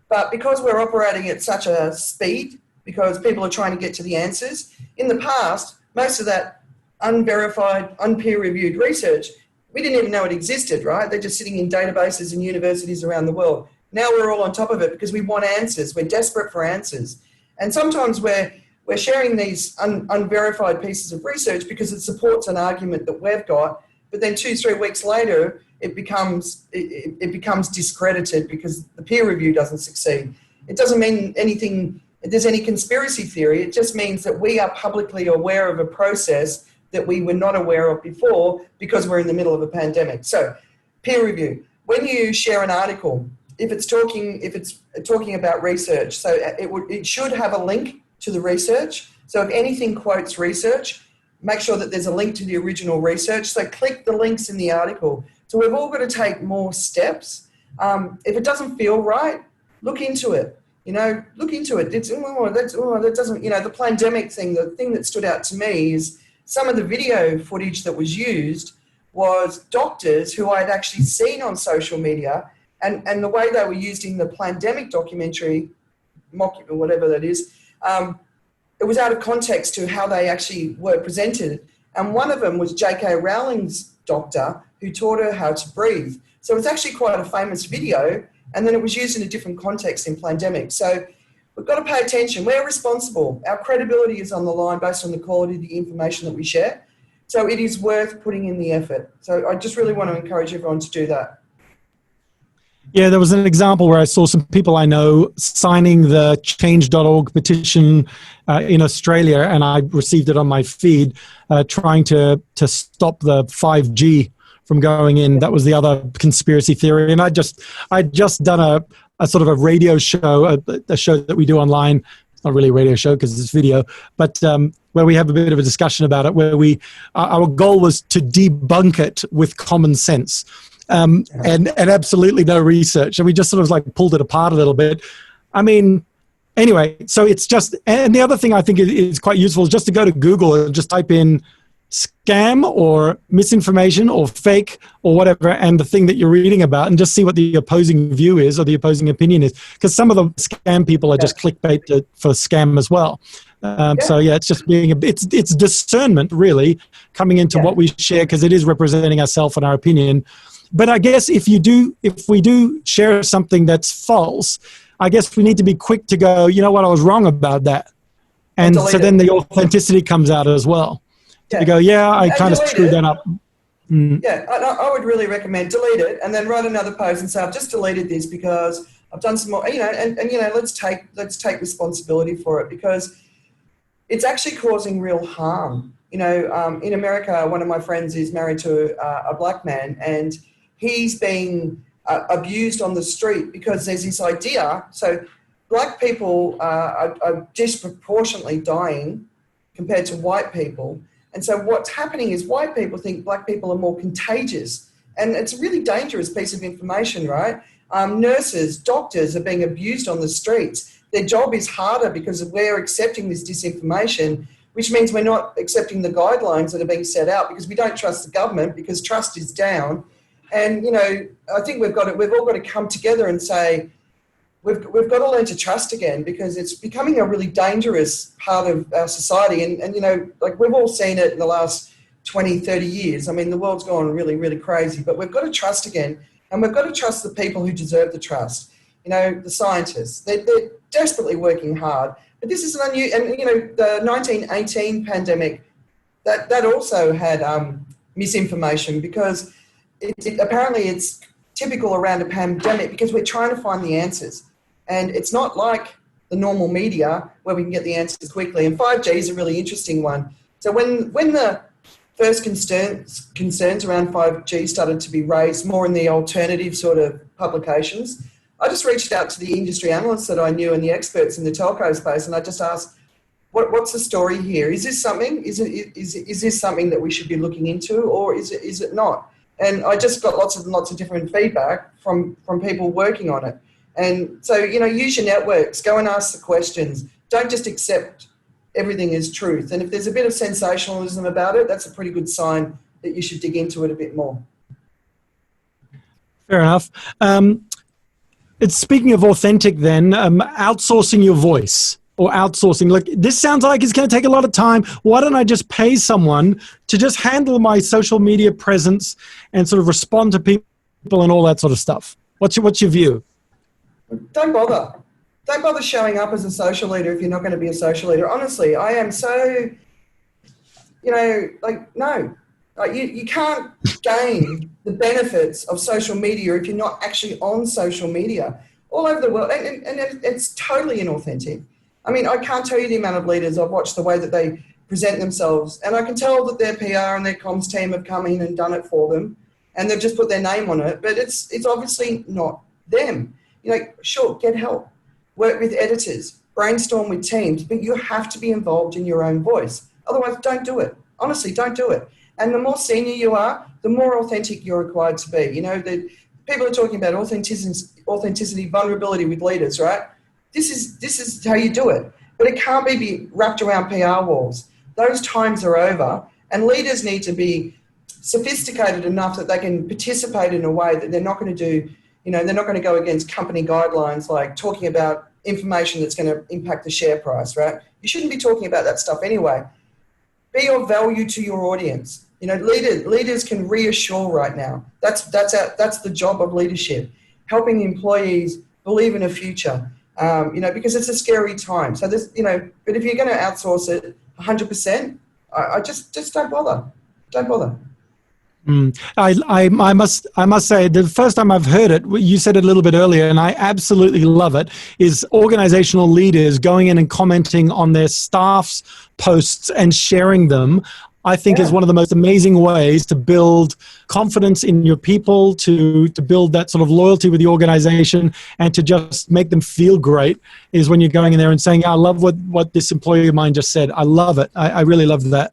but because we're operating at such a speed, because people are trying to get to the answers, in the past, most of that unverified, unpeer reviewed research, we didn't even know it existed, right? They're just sitting in databases in universities around the world. Now we're all on top of it because we want answers. We're desperate for answers. And sometimes we're sharing these unverified pieces of research because it supports an argument that we've got, but then 2-3 weeks later, it becomes discredited because the peer review doesn't succeed. It doesn't mean anything, if there's any conspiracy theory, it just means that we are publicly aware of a process that we were not aware of before because we're in the middle of a pandemic. So peer review. When you share an article, if it's talking about research, so it should have a link to the research. So if anything quotes research, make sure that there's a link to the original research. So click the links in the article. So we've all got to take more steps. If it doesn't feel right, look into it. Look into it. That doesn't, the pandemic thing, the thing that stood out to me is some of the video footage that was used was doctors who I'd actually seen on social media, and the way they were used in the pandemic documentary, whatever that is, it was out of context to how they actually were presented. And one of them was J.K. Rowling's doctor who taught her how to breathe. So it's actually quite a famous video, and then it was used in a different context in pandemic. So we've got to pay attention. We're responsible. Our credibility is on the line based on the quality of the information that we share. So it is worth putting in the effort. So I just really want to encourage everyone to do that. Yeah, there was an example where I saw some people I know signing the change.org petition in Australia, and I received it on my feed, trying to stop the 5G from going in. That was the other conspiracy theory. And I'd just done a sort of a radio show, a show that we do online. It's not really a radio show because it's video, but where we have a bit of a discussion about it, where our goal was to debunk it with common sense. And absolutely no research. And we just sort of like pulled it apart a little bit. I mean, anyway, so it's just, and the other thing I think is quite useful is just to go to Google and just type in scam or misinformation or fake or whatever, and the thing that you're reading about, and just see what the opposing view is or the opposing opinion is. Because some of the scam people are just clickbait for scam as well. So yeah, it's just it's discernment really coming into what we share, because it is representing ourselves and our opinion. But I guess if we do share something that's false, I guess we need to be quick to go, you know what, I was wrong about that. And so then the authenticity comes out as well. You go, I kind of screwed that up. Yeah, I would really recommend delete it and then write another post and say, I've just deleted this because I've done some more, and let's take responsibility for it, because it's actually causing real harm. In America, one of my friends is married to a black man, and he's being abused on the street because there's this idea. So black people are disproportionately dying compared to white people. And so what's happening is white people think black people are more contagious. And it's a really dangerous piece of information, right? Nurses, doctors are being abused on the streets. Their job is harder because we're accepting this disinformation, which means we're not accepting the guidelines that are being set out because we don't trust the government because trust is down. And, you know, I think we've all got to come together and say, we've got to learn to trust again, because it's becoming a really dangerous part of our society. And you know, like we've all seen it in the last 20, 30 years. I mean, the world's gone really, really crazy, but we've got to trust again. And we've got to trust the people who deserve the trust. You know, the scientists, they're desperately working hard. But this is an unusual, and you know, the 1918 pandemic, that also had misinformation, because apparently it's typical around a pandemic because we're trying to find the answers. And it's not like the normal media where we can get the answers quickly. And 5G is a really interesting one. So when the first concerns around 5G started to be raised more in the alternative sort of publications, I just reached out to the industry analysts that I knew and the experts in the telco space, and I just asked, what's the story here? Is this something? Is this something that we should be looking into, or is it not? And I just got lots of different feedback from people working on it. And so, you know, use your networks, go and ask the questions. Don't just accept everything as truth. And if there's a bit of sensationalism about it, that's a pretty good sign that you should dig into it a bit more. Fair enough. It's speaking of authentic then, outsourcing your voice or outsourcing. Like, this sounds like it's going to take a lot of time. Why don't I just pay someone to just handle my social media presence and sort of respond to people and all that sort of stuff? What's your view? Don't bother. Don't bother showing up as a social leader if you're not going to be a social leader. Honestly, I am so, you know, like, no. Like you can't gain the benefits of social media if you're not actually on social media all over the world. And it's totally inauthentic. I mean, I can't tell you the amount of leaders I've watched, the way that they present themselves. And I can tell that their PR and their comms team have come in and done it for them. And they've just put their name on it. But it's obviously not them. You know, sure, get help. Work with editors. Brainstorm with teams. But you have to be involved in your own voice. Otherwise, don't do it. Honestly, don't do it. And the more senior you are, the more authentic you're required to be. You know, people are talking about authenticity, vulnerability with leaders, right? This is how you do it. But it can't be wrapped around PR walls. Those times are over, and leaders need to be sophisticated enough that they can participate in a way that they're not going to do, you know, they're not going to go against company guidelines like talking about information that's going to impact the share price, right? You shouldn't be talking about that stuff anyway. Be of value to your audience. You know, leaders can reassure right now. That's the job of leadership, helping employees believe in a future. You know, because it's a scary time. So this, you know, but if you're going to outsource it 100%, I just don't bother. Don't bother. I must say, the first time I've heard it, you said it a little bit earlier, and I absolutely love it, is organizational leaders going in and commenting on their staff's posts and sharing them. I think is one of the most amazing ways to build confidence in your people, to build that sort of loyalty with the organization, and to just make them feel great, is when you're going in there and saying, I love what this employee of mine just said. I love it. I really love that.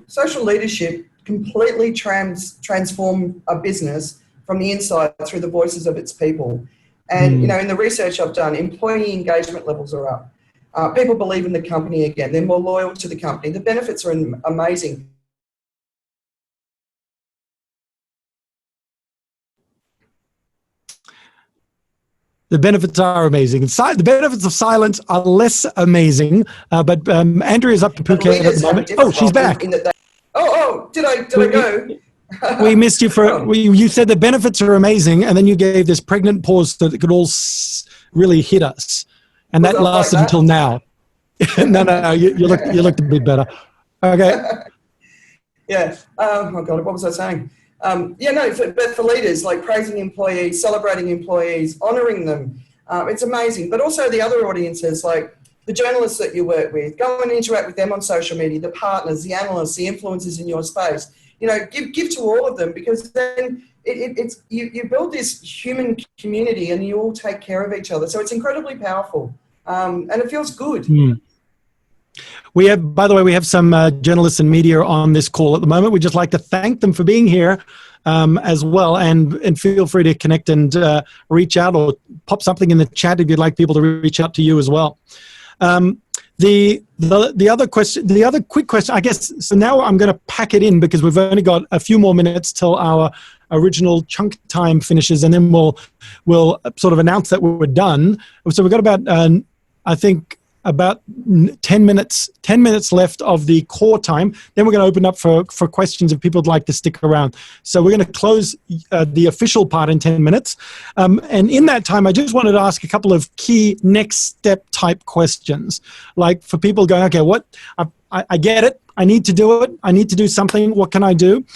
Social leadership completely transform a business from the inside through the voices of its people. And, you know, in the research I've done, employee engagement levels are up. People believe in the company again. They're more loyal to the company. The benefits are amazing. The benefits are amazing. The benefits of silence are less amazing. But Andrea's up to Phuket at the moment. Oh, she's back. Did I go? We missed you you said the benefits are amazing, and then you gave this pregnant pause so that it could all really hit us. And that lasted until now. No, you looked a bit better. Okay. Yeah. Oh my God, what was I saying? But for leaders, like praising employees, celebrating employees, honouring them, it's amazing. But also the other audiences, like the journalists that you work with, go and interact with them on social media, the partners, the analysts, the influencers in your space. You know, give to all of them, because then you build this human community and you all take care of each other. So it's incredibly powerful, and it feels good. We have, by the way, we have some journalists and media on this call at the moment. We'd just like to thank them for being here as well, and feel free to connect and reach out or pop something in the chat if you'd like people to reach out to you as well. The other question, the other quick question, I guess. So now I'm going to pack it in because we've only got a few more minutes till our original chunk time finishes, and then we'll sort of announce that we're done. So we've got about I think about 10 minutes left of the core time. Then we're going to open up for questions if people would like to stick around. So we're going to close the official part in 10 minutes. And in that time, I just wanted to ask a couple of key next step type questions. Like for people going, okay, what, I get it. I need to do it. I need to do something. What can I do?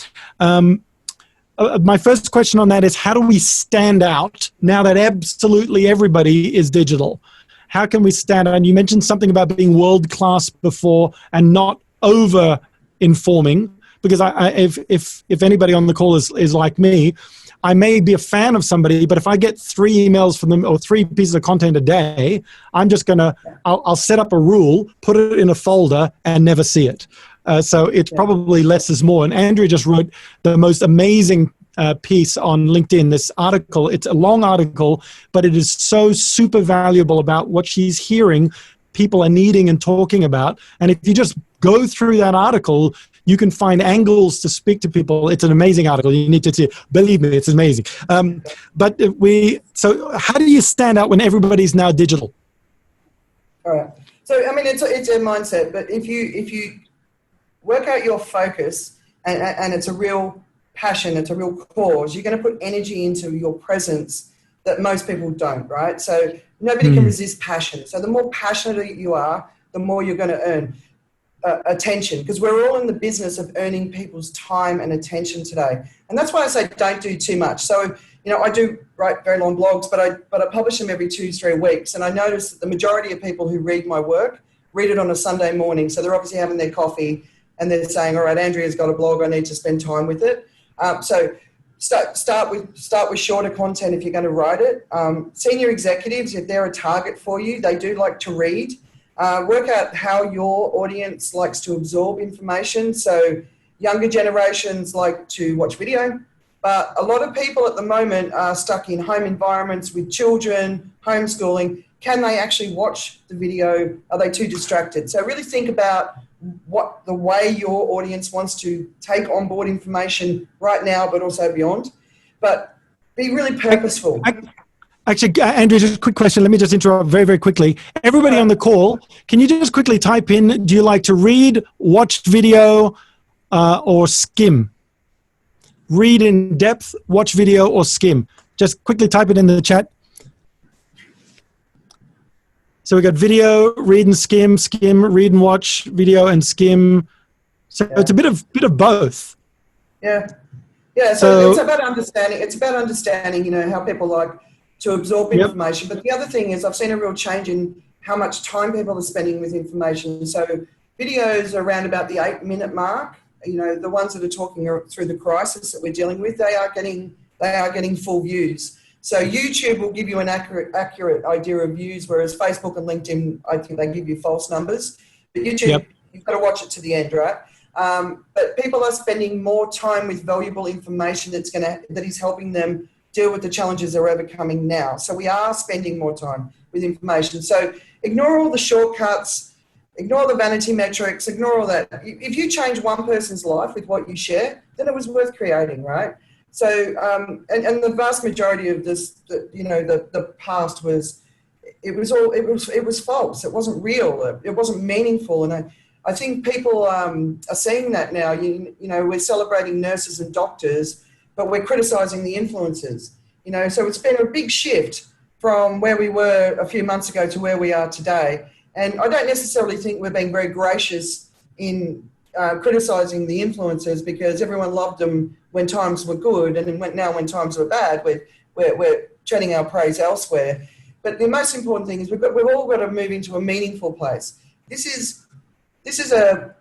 My first question on that is, how do we stand out now that absolutely everybody is digital? How can we stand out? And you mentioned something about being world-class before and not over-informing, because if anybody on the call is like me, I may be a fan of somebody, but if I get 3 emails from them or 3 pieces of content a day, I'm just I'll set up a rule, put it in a folder, and never see it. So it's probably less is more. And Andrea just wrote the most amazing piece on LinkedIn, this article. It's a long article, but it is so super valuable about what she's hearing people are needing and talking about. And if you just go through that article, you can find angles to speak to people. It's an amazing article. You need to see it. Believe me, it's amazing. So how do you stand out when everybody's now digital? All right. So, I mean, it's a mindset, but if you work out your focus and it's a real passion, it's a real cause, you're going to put energy into your presence that most people don't, right? So nobody can resist passion. So the more passionate you are, the more you're going to earn attention, because we're all in the business of earning people's time and attention today. And that's why I say don't do too much. So, I do write very long blogs, but I publish them every 2-3 weeks. And I notice that the majority of people who read my work read it on a Sunday morning. So they're obviously having their coffee and they're saying, all right, Andrea's got a blog, I need to spend time with it. So start with shorter content if you're going to write it. Senior executives, if they're a target for you, they do like to read. Work out how your audience likes to absorb information. So younger generations like to watch video, but a lot of people at the moment are stuck in home environments with children, homeschooling. Can they actually watch the video? Are they too distracted? So really think about what the way your audience wants to take on board information right now, but also beyond. But be really purposeful. Actually, Andrew, just a quick question. Let me just interrupt very, very quickly. Everybody on the call, can you just quickly type in, do you like to read, watch video, or skim? Read in depth, watch video, or skim? Just quickly type it in the chat. So we got video, read and skim, read and watch, video and skim. So it's a bit of both. Yeah. So it's about understanding. It's about understanding, how people like to absorb information. But the other thing is, I've seen a real change in how much time people are spending with information. So videos around about the 8-minute mark. The ones that are talking through the crisis that we're dealing with, they are getting full views. So YouTube will give you an accurate idea of views, whereas Facebook and LinkedIn, I think they give you false numbers. But YouTube, you've got to watch it to the end, right? But people are spending more time with valuable information that is helping them deal with the challenges they're overcoming now. So we are spending more time with information. So ignore all the shortcuts, ignore the vanity metrics, ignore all that. If you change one person's life with what you share, then it was worth creating, right? So, and the vast majority of this, the past was false. It wasn't real. It wasn't meaningful. And I think people are seeing that now. We're celebrating nurses and doctors, but we're criticizing the influencers. So it's been a big shift from where we were a few months ago to where we are today. And I don't necessarily think we're being very gracious in criticizing the influencers, because everyone loved them when times were good, and now when times were bad, we're turning our praise elsewhere. But the most important thing is we've all got to move into a meaningful place. This is a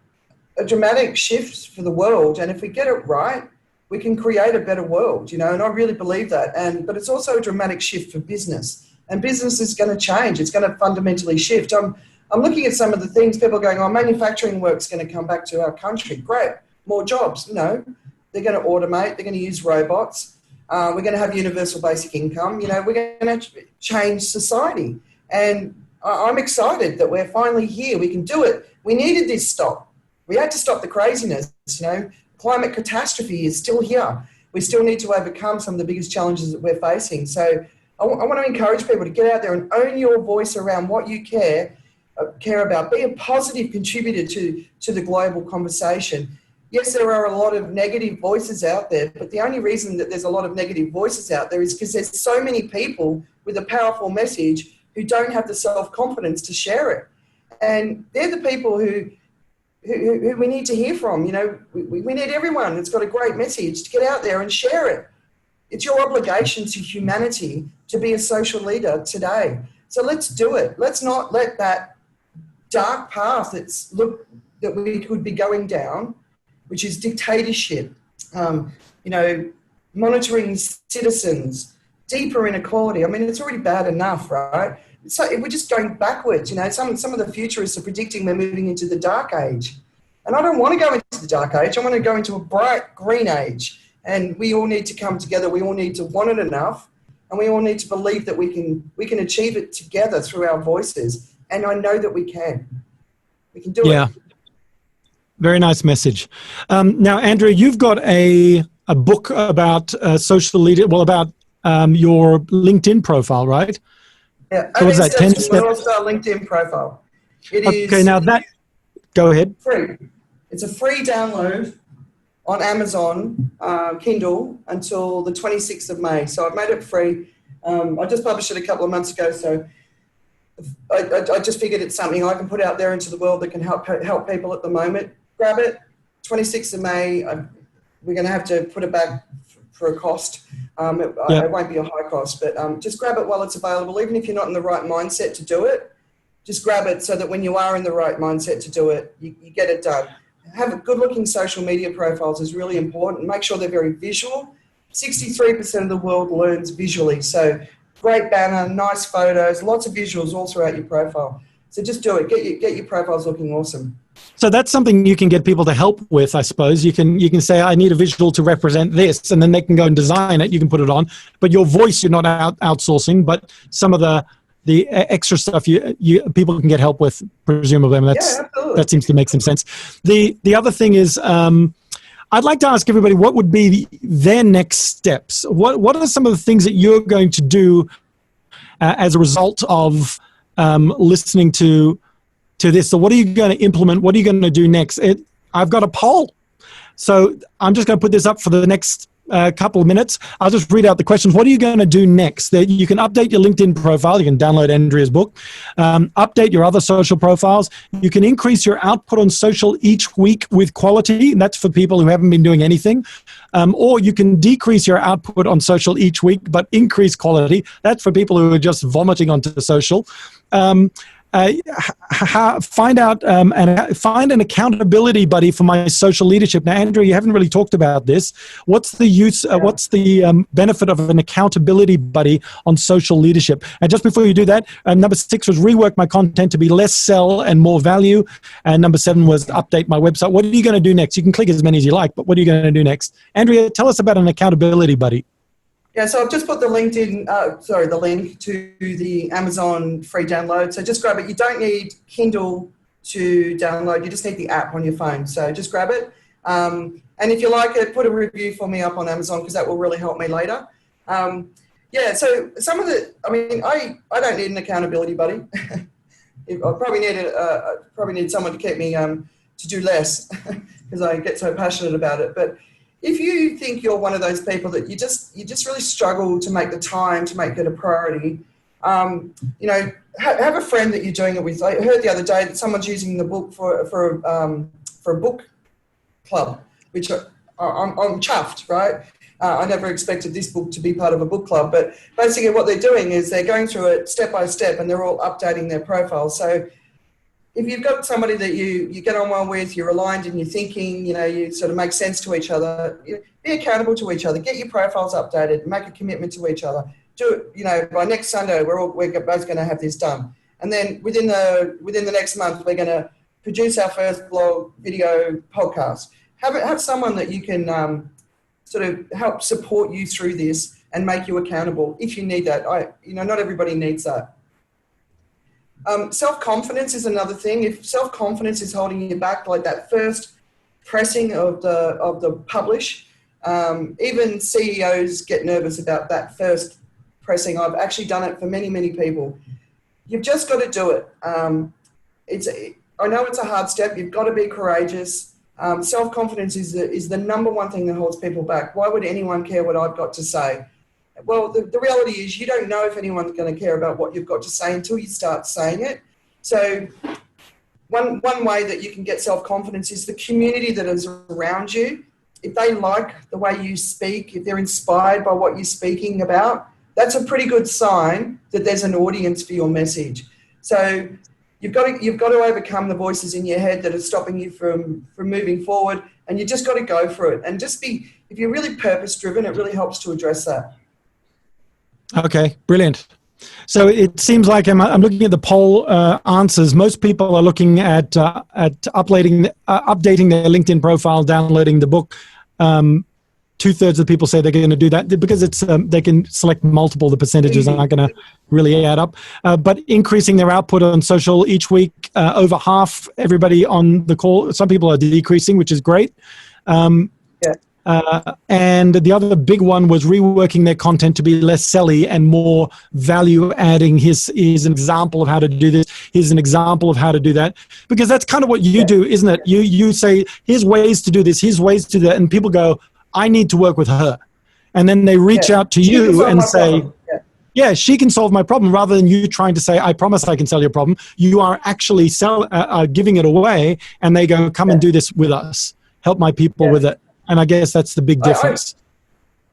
dramatic shift for the world, and if we get it right, we can create a better world, and I really believe that. But it's also a dramatic shift for business, and business is going to change. It's going to fundamentally shift. I'm I'm looking at some of the things, people are going, oh, manufacturing work's going to come back to our country. Great, more jobs. No, they're going to automate, they're going to use robots. We're going to have universal basic income. We're going to change society. And I'm excited that we're finally here. We can do it. We needed this stop. We had to stop the craziness. Climate catastrophe is still here. We still need to overcome some of the biggest challenges that we're facing. So I want to encourage people to get out there and own your voice around what you care about. Be a positive contributor to the global conversation. Yes, there are a lot of negative voices out there, but the only reason that there's a lot of negative voices out there is because there's so many people with a powerful message who don't have the self-confidence to share it. And they're the people who we need to hear from. We need everyone that's got a great message to get out there and share it. It's your obligation to humanity to be a social leader today. So let's do it. Let's not let that dark path that we could be going down, which is dictatorship, monitoring citizens, deeper inequality. I mean, it's already bad enough, right? So we're just going backwards. Some of the futurists are predicting we're moving into the dark age. And I don't want to go into the dark age. I want to go into a bright green age. And we all need to come together. We all need to want it enough. And we all need to believe that we can achieve it together through our voices. And I know that we can. We can do it. Yeah. Very nice message. Now, Andrea, you've got a book about social leader, about your LinkedIn profile, right? Yeah. So was that 10 steps? Our LinkedIn profile. Okay, now go ahead. Free. It's a free download on Amazon Kindle until the 26th of May. So I've made it free. I just published it a couple of months ago, so I just figured it's something I can put out there into the world that can help people at the moment. Grab it, 26th of May. We're going to have to put it back for a cost. It won't be a high cost, but just grab it while it's available. Even if you're not in the right mindset to do it, just grab it so that when you are in the right mindset to do it, you get it done. Have good-looking social media profiles is really important. Make sure they're very visual. 63% of the world learns visually. So great banner, nice photos, lots of visuals all throughout your profile. So just do it. Get your profiles looking awesome. So that's something you can get people to help with, I suppose. You can say, I need a visual to represent this, and then they can go and design it. You can put it on. But your voice, you're not outsourcing, but some of the extra stuff people can get help with, presumably. I mean, that seems to make some sense. The other thing is, I'd like to ask everybody what would be their next steps. What are some of the things that you're going to do as a result of listening to this? So what are you going to implement? What are you going to do next? I've got a poll. So I'm just going to put this up for the next couple of minutes. I'll just read out the questions. What are you going to do next? That you can update your LinkedIn profile. You can download Andrea's book. Update your other social profiles. You can increase your output on social each week with quality. And that's for people who haven't been doing anything. Or you can decrease your output on social each week, but increase quality. That's for people who are just vomiting onto social. Find an accountability buddy for my social leadership. Now, Andrea, you haven't really talked about this. What's the use? What's the benefit of an accountability buddy on social leadership? And just before you do that, number 6 was rework my content to be less sell and more value. And number 7 was update my website. What are you going to do next? You can click as many as you like, but what are you going to do next? Andrea, tell us about an accountability buddy. Yeah, so I've just put the link to the Amazon free download. So just grab it. You don't need Kindle to download. You just need the app on your phone. So just grab it. And if you like it, put a review for me up on Amazon because that will really help me later. So some of I don't need an accountability buddy. I probably need someone to keep me to do less because I get so passionate about it. But if you think you're one of those people that you just really struggle to make the time to make it a priority, have a friend that you're doing it with. I heard the other day that someone's using the book for a book club, which I'm chuffed, right? I never expected this book to be part of a book club, but basically what they're doing is they're going through it step by step and they're all updating their profile. So if you've got somebody that you get on well with, you're aligned in your thinking, you sort of make sense to each other, be accountable to each other, get your profiles updated, make a commitment to each other. Do it, by next Sunday, we're both going to have this done. And then within the next month, we're going to produce our first blog, video, podcast. Have someone that you can sort of help support you through this and make you accountable if you need that. Not everybody needs that. Self-confidence is another thing. If self-confidence is holding you back, like that first pressing of the publish, even CEOs get nervous about that first pressing. I've actually done it for many, many people. You've just got to do it. I know it's a hard step. You've got to be courageous. Self-confidence is the number one thing that holds people back. Why would anyone care what I've got to say? Well, the reality is you don't know if anyone's going to care about what you've got to say until you start saying it. So one way that you can get self-confidence is the community that is around you. If they like the way you speak, if they're inspired by what you're speaking about, that's a pretty good sign that there's an audience for your message. So you've got to overcome the voices in your head that are stopping you from moving forward, and you just got to go for it. And if you're really purpose-driven, it really helps to address that. Okay, brilliant. So it seems like I'm looking at the poll answers. Most people are looking at updating their LinkedIn profile, downloading the book. 2/3 of the people say they're going to do that because it's they can select multiple. The percentages aren't going to really add up. But increasing their output on social each week, over half everybody on the call. Some people are decreasing, which is great. And the other big one was reworking their content to be less selly and more value adding. Here's an example of how to do this. Here's an example of how to do that. Because that's kind of what you do, isn't it? You say, here's ways to do this, here's ways to do that. And people go, I need to work with her. And then they reach out to you and say, yeah, she can solve my problem, rather than you trying to say, I promise I can sell your problem. You are actually giving it away, and they go, come and do this with us. Help my people with it. And I guess that's the big difference.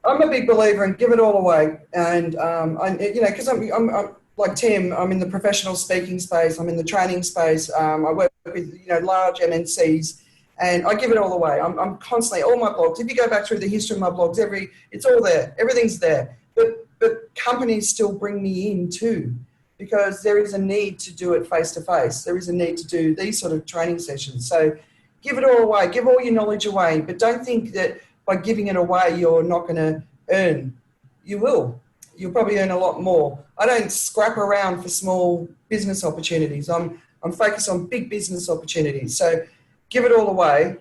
I'm a big believer in give it all away. And, because I'm like Tim, I'm in the professional speaking space. I'm in the training space. I work with, large MNCs, and I give it all away. I'm constantly, all my blogs, if you go back through the history of my blogs, it's all there. Everything's there. But companies still bring me in too, because there is a need to do it face-to-face. There is a need to do these sort of training sessions. So give it all away. Give all your knowledge away. But don't think that by giving it away, you're not going to earn. You will. You'll probably earn a lot more. I don't scrap around for small business opportunities. I'm focused on big business opportunities. So give it all away.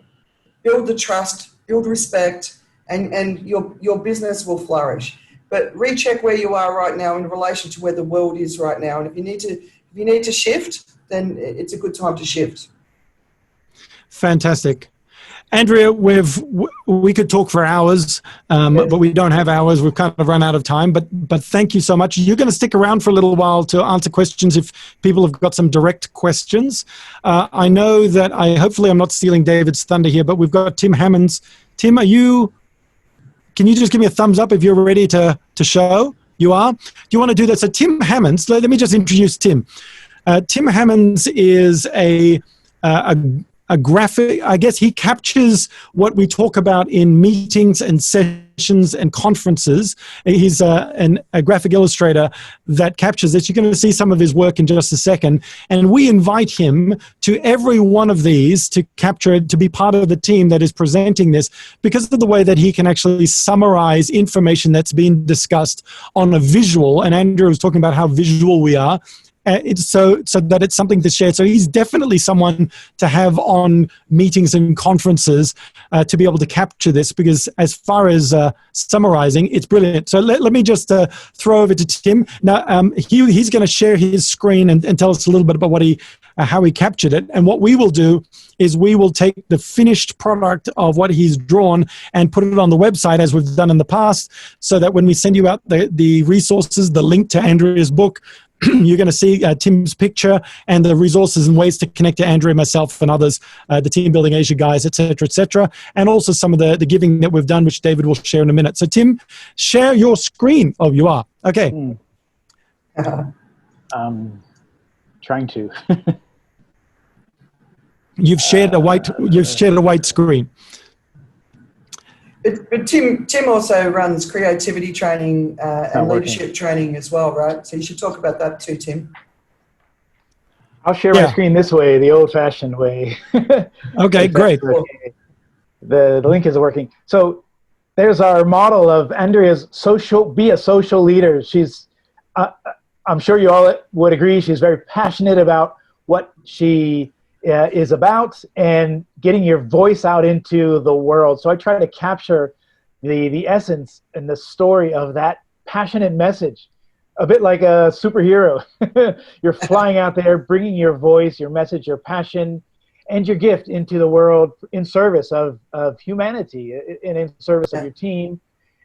Build the trust, build respect, and your business will flourish. But recheck where you are right now in relation to where the world is right now. And if you need to shift, then it's a good time to shift. Fantastic. Andrea, we could talk for hours, but we don't have hours. We've kind of run out of time, but thank you so much. You're going to stick around for a little while to answer questions if people have got some direct questions. I know that hopefully I'm not stealing David's thunder here, but we've got Tim Hammonds. Tim, can you just give me a thumbs up if you're ready to show? You are? Do you want to do that? So Tim Hammonds, let me just introduce Tim. Tim Hammonds is a graphic, I guess he captures what we talk about in meetings and sessions and conferences. He's a graphic illustrator that captures this. You're going to see some of his work in just a second. And we invite him to every one of these to capture it, to be part of the team that is presenting this, because of the way that he can actually summarize information that's been discussed on a visual. And Andrew was talking about how visual we are. So that it's something to share. So he's definitely someone to have on meetings and conferences to be able to capture this, because as far as summarizing, it's brilliant. So let me just throw over to Tim. Now, he's going to share his screen and tell us a little bit about how he captured it. And what we will do is we will take the finished product of what he's drawn and put it on the website, as we've done in the past, so that when we send you out the resources, the link to Andrea's book, you're going to see Tim's picture and the resources and ways to connect to Andrea, myself, and others, the Team Building Asia guys, et cetera, and also some of the giving that we've done, which David will share in a minute. So, Tim, share your screen. Oh, you are. Okay. Trying to. You've shared a white screen. But Tim also runs creativity training and leadership training as well, right? So you should talk about that too, Tim. I'll share my screen this way, the old-fashioned way. Okay, great. The link is working. So there's our model of Andrea's be a social leader. She's, I'm sure you all would agree, she's very passionate about what she is about and getting your voice out into the world. So I try to capture the essence and the story of that passionate message, a bit like a superhero. You're flying out there, bringing your voice, your message, your passion, and your gift into the world in service of humanity, and in service of your team,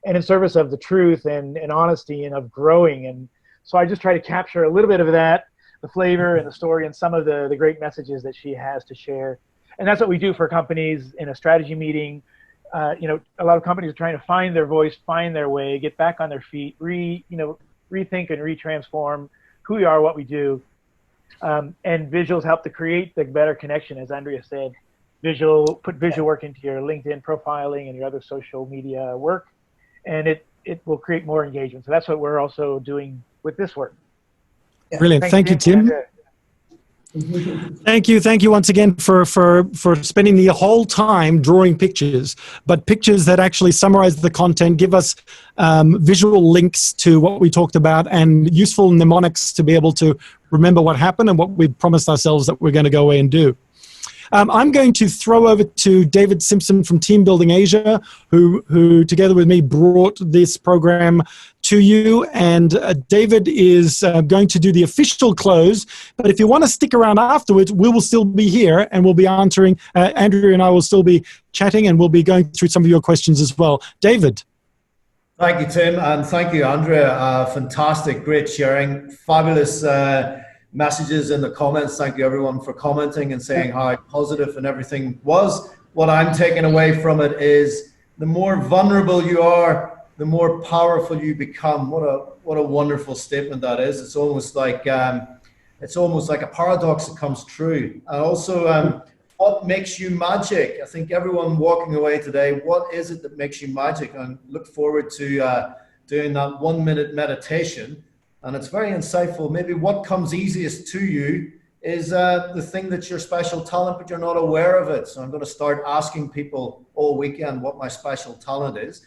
and in service of the truth and honesty and of growing. And so I just try to capture a little bit of that, the flavor and the story and some of the great messages that she has to share. And that's what we do for companies in a strategy meeting. A lot of companies are trying to find their voice, find their way, get back on their feet, rethink and retransform who we are, what we do. And visuals help to create the better connection, as Andrea said. Put visual work into your LinkedIn profiling and your other social media work, and it will create more engagement. So that's what we're also doing with this work. Brilliant. Thank you, Tim. Thank you once again for spending the whole time drawing pictures, but pictures that actually summarize the content, give us visual links to what we talked about, and useful mnemonics to be able to remember what happened and what we promised ourselves that we're going to go away and do. I'm going to throw over to David Simpson from Team Building Asia, who together with me brought this program to you. And David is going to do the official close. But if you want to stick around afterwards, we will still be here and we'll be answering. Andrea and I will still be chatting and we'll be going through some of your questions as well. David. Thank you, Tim, and thank you, Andrea. Fantastic, great sharing, fabulous messages in the comments. Thank you everyone for commenting and saying how positive and everything was. What I'm taking away from it is the more vulnerable you are, the more powerful you become. What a wonderful statement that is. It's almost like a paradox that comes true. And also, what makes you magic? I think everyone walking away today, what is it that makes you magic? And look forward to doing that 1 minute meditation. And it's very insightful. Maybe what comes easiest to you is the thing that's your special talent, but you're not aware of it. So I'm going to start asking people all weekend what my special talent is.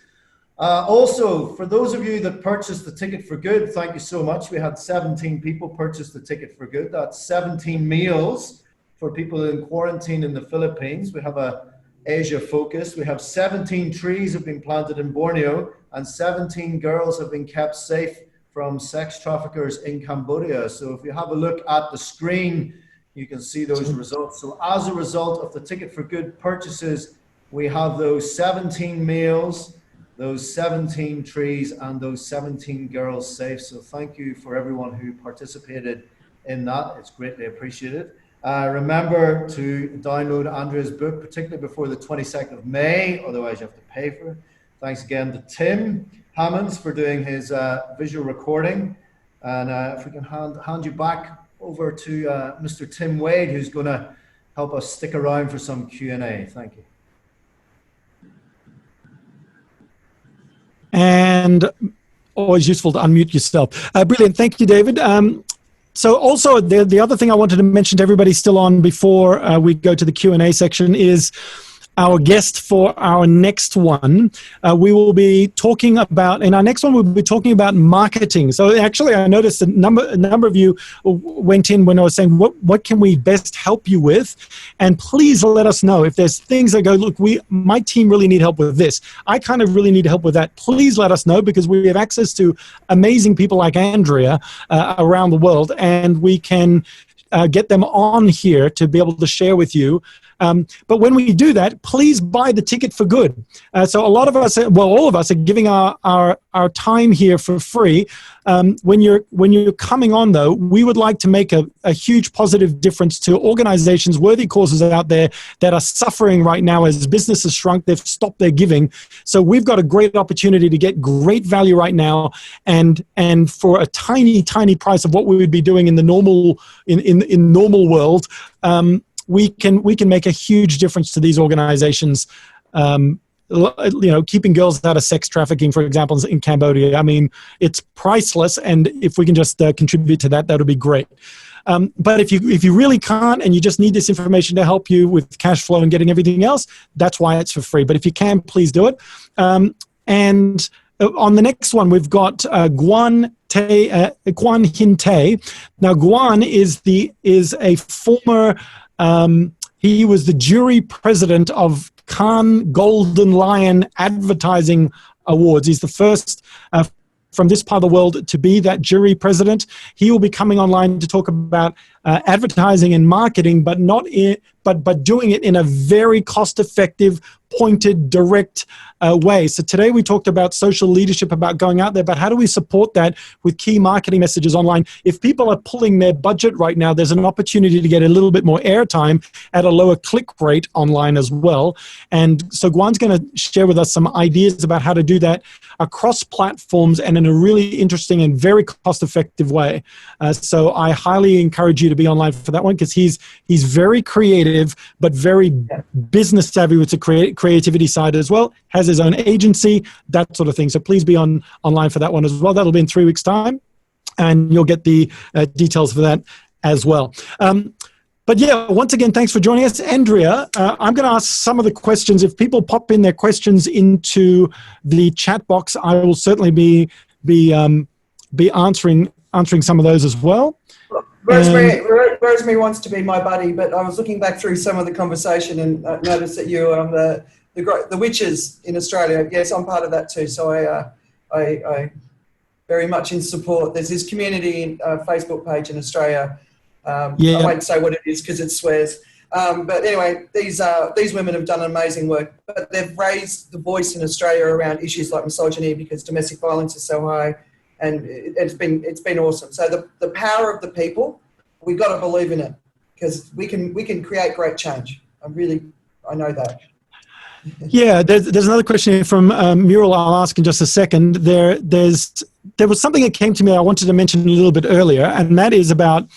Also, for those of you that purchased the ticket for good, thank you so much. We had 17 people purchase the ticket for good. That's 17 meals for people in quarantine in the Philippines. We have a Asia focus. We have 17 trees have been planted in Borneo, and 17 girls have been kept safe from sex traffickers in Cambodia. So if you have a look at the screen, you can see those results. So as a result of the Ticket for Good purchases, we have those 17 meals, those 17 trees, and those 17 girls safe. So thank you for everyone who participated in that. It's greatly appreciated. Remember to download Andrea's book, particularly before the 22nd of May, otherwise you have to pay for it. Thanks again to Tim Hammonds for doing his visual recording. And if we can hand you back over to Mr. Tim Wade, who's going to help us stick around for some Q&A. Thank you. And always useful to unmute yourself. Brilliant. Thank you, David. So also the other thing I wanted to mention to everybody still on before we go to the Q&A section is our guest for our next one. We will be talking about, in our next one, we'll be talking about marketing. So actually, I noticed a number of you went in when I was saying, what can we best help you with? And please let us know if there's things that go, look, my team really need help with this. I kind of really need help with that. Please let us know, because we have access to amazing people like Andrea around the world, and we can get them on here to be able to share with you. But when we do that, please buy the ticket for good. So a lot of us, well, all of us are giving our time here for free. When you're coming on, though, we would like to make a huge positive difference to organizations, worthy causes out there that are suffering right now as businesses shrunk. They've stopped their giving. So we've got a great opportunity to get great value right now, and for a tiny price of what we would be doing in the normal in normal world. We can make a huge difference to these organizations. Keeping girls out of sex trafficking, for example, in Cambodia. I mean, it's priceless, and if we can just contribute to that, that would be great. But if you really can't and you just need this information to help you with cash flow and getting everything else, that's why it's for free. But if you can, please do it. And on the next one, we've got Guan Hin Tay. Now, Guan is a former. He was the jury president of Cannes Golden Lion Advertising Awards. He's the first from this part of the world to be that jury president. He will be coming online to talk about advertising and marketing, but but doing it in a very cost-effective, pointed, direct way. So today we talked about social leadership, about going out there, but how do we support that with key marketing messages online? If people are pulling their budget right now, there's an opportunity to get a little bit more airtime at a lower click rate online as well. And so Guan's going to share with us some ideas about how to do that across platforms and in a really interesting and very cost-effective way. So I highly encourage you to be online for that one, because he's very creative, but very business savvy with the creativity side as well, has his own agency, that sort of thing. So please be online for that one as well. That'll be in 3 weeks' time, and you'll get the details for that as well. But yeah, once again, thanks for joining us. Andrea, I'm going to ask some of the questions. If people pop in their questions into the chat box, I will certainly be answering some of those as well. Rosemary wants to be my buddy, but I was looking back through some of the conversation and noticed that you the witches in Australia. Yes, I'm part of that too. So I very much in support. There's this community Facebook page in Australia. I won't say what it is because it swears. But anyway, these women have done amazing work, but they've raised the voice in Australia around issues like misogyny, because domestic violence is so high. And it's been awesome. So the power of the people, we've got to believe in it, because we can create great change. I know that. Yeah, there's another question here from Muriel. I'll ask in just a second. There was something that came to me I wanted to mention a little bit earlier, and that is about,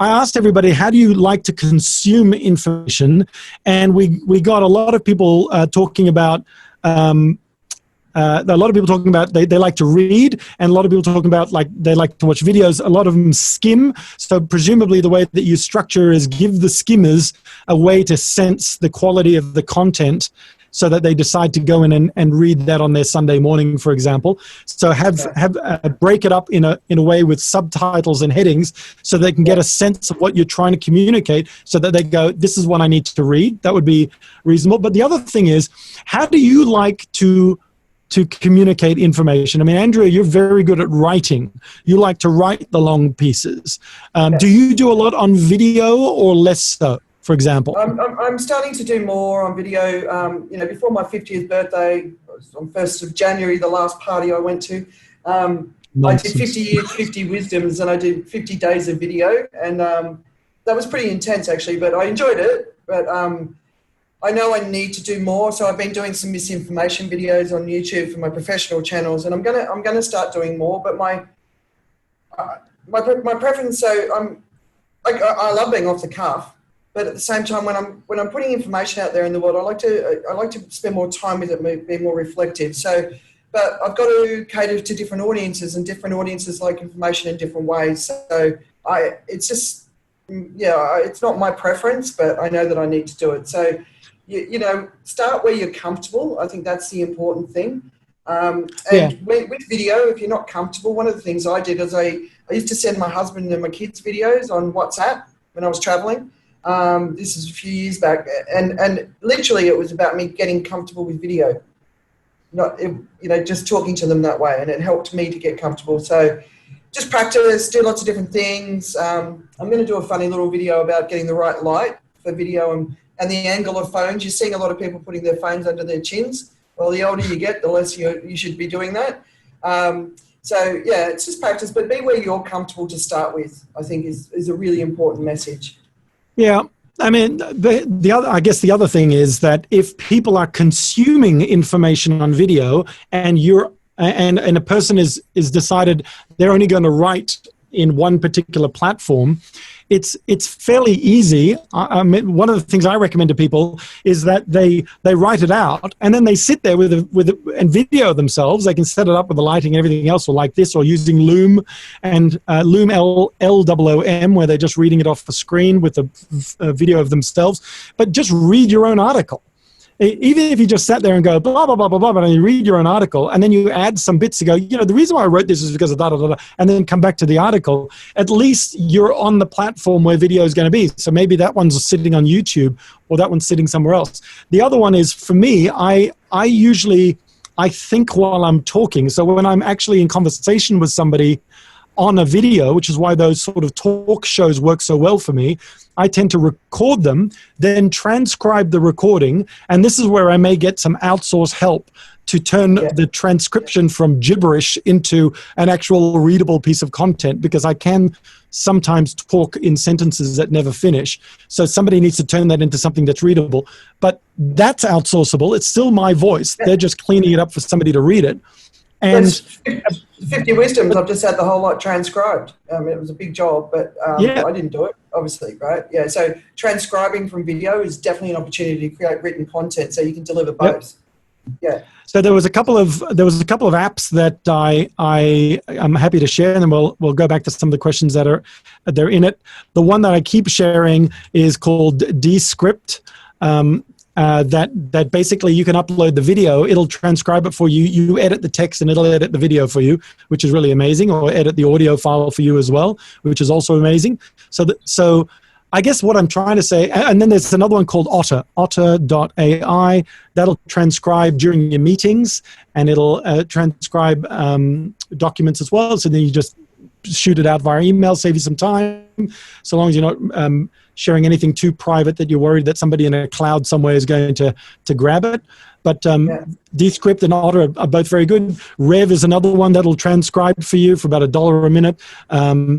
I asked everybody, how do you like to consume information? And we got a lot of people talking about they like to read, and a lot of people talking about they like to watch videos. A lot of them skim. So presumably the way that you structure is give the skimmers a way to sense the quality of the content, so that they decide to go in and read that on their Sunday morning, for example. So break it up in a way with subtitles and headings, so they can get a sense of what you're trying to communicate, so that they go, this is what I need to read. That would be reasonable. But the other thing is, how do you like to communicate information? I mean, Andrea, you're very good at writing. You like to write the long pieces. Do you do a lot on video or less so, for example? I'm starting to do more on video. Before my 50th birthday, on 1st of January, the last party I went to, I did 50 years, 50 wisdoms, and I did 50 days of video. And that was pretty intense, actually, but I enjoyed it. But I know I need to do more, so I've been doing some misinformation videos on YouTube for my professional channels, and I'm gonna start doing more. But my preference, so I love being off the cuff, but at the same time, when I'm putting information out there in the world, I like to spend more time with it, be more reflective. So, but I've got to cater to different audiences, and different audiences like information in different ways. So it's not my preference, but I know that I need to do it. So, start where you're comfortable. I think that's the important thing. With video, if you're not comfortable, one of the things I did is I used to send my husband and my kids videos on WhatsApp when I was traveling. This is a few years back, and literally it was about me getting comfortable with video, just talking to them that way, and it helped me to get comfortable. So just practice, do lots of different things. I'm going to do a funny little video about getting the right light for video and the angle of phones. You're seeing a lot of people putting their phones under their chins. Well, the older you get, the less you should be doing that. It's just practice, but be where you're comfortable to start with, I think is a really important message. Yeah. I mean, the other thing is that if people are consuming information on video, and a person is decided they're only going to write in one particular platform, it's fairly easy. I mean, one of the things I recommend to people is that they write it out and then they sit there and video themselves. They can set it up with the lighting and everything else, or like this, or using Loom and Loom LOOM, where they're just reading it off the screen with a video of themselves. But just read your own article. Even if you just sat there and go blah blah blah blah blah, and you read your own article, and then you add some bits to go, the reason why I wrote this is because of da da da, and then come back to the article. At least you're on the platform where video is going to be. So maybe that one's sitting on YouTube, or that one's sitting somewhere else. The other one is, for me, I usually think while I'm talking. So when I'm actually in conversation with somebody on a video, which is why those sort of talk shows work so well for me, I tend to record them, then transcribe the recording. And this is where I may get some outsource help to turn the transcription from gibberish into an actual readable piece of content, because I can sometimes talk in sentences that never finish. So somebody needs to turn that into something that's readable. But that's outsourceable. It's still my voice. They're just cleaning it up for somebody to read it. And 50 Wisdoms, I've just had the whole lot transcribed. It was a big job, but I didn't do it, obviously, right? Yeah, so transcribing from video is definitely an opportunity to create written content, so you can deliver both. Yeah. So there was a couple of apps that I'm happy to share, and then we'll go back to some of the questions that are in it. The one that I keep sharing is called Descript. That basically you can upload the video, it'll transcribe it for you, you edit the text and it'll edit the video for you, which is really amazing, or edit the audio file for you as well, which is also amazing. So I guess what I'm trying to say, and then there's another one called otter.ai, that'll transcribe during your meetings, and it'll transcribe documents as well, so then you just shoot it out via email, save you some time, so long as you're not sharing anything too private that you're worried that somebody in a cloud somewhere is going to grab it. But Descript and Otter are both very good. Rev is another one that'll transcribe for you for about $1 a minute.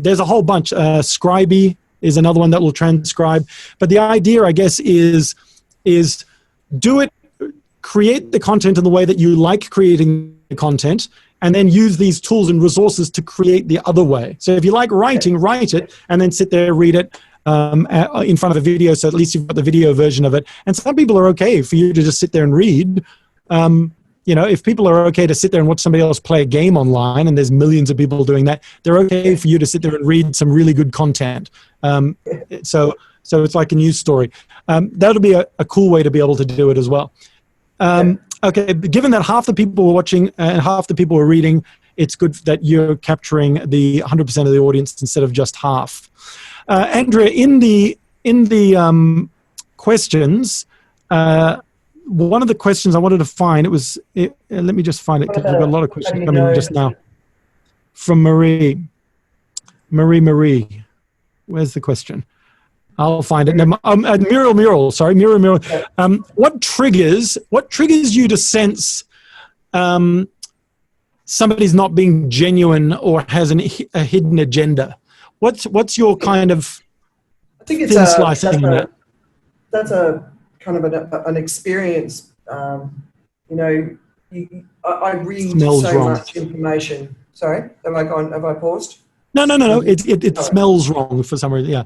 There's a whole bunch. Scribey is another one that will transcribe. But the idea, I guess, is do it, create the content in the way that you like creating the content, and then use these tools and resources to create the other way. So if you like writing, write it, and then sit there, read it in front of a video, so at least you've got the video version of it. And some people are okay for you to just sit there and read. If people are okay to sit there and watch somebody else play a game online, and there's millions of people doing that, they're okay for you to sit there and read some really good content. So it's like a news story. That'll be a cool way to be able to do it as well. Okay, given that half the people were watching and half the people were reading, it's good that you're capturing the 100% of the audience instead of just half. Andrea, in the questions, one of the questions I wanted to find, let me just find it, because we've got a lot of questions coming just now. From Marie. Where's the question? I'll find it. Muriel. What triggers you to sense somebody's not being genuine or has a hidden agenda? What's your kind of thin slicing that? That's a kind of an experience. I read smells so wrong. much information. Sorry, have I paused? No. It smells wrong for some reason. Yeah.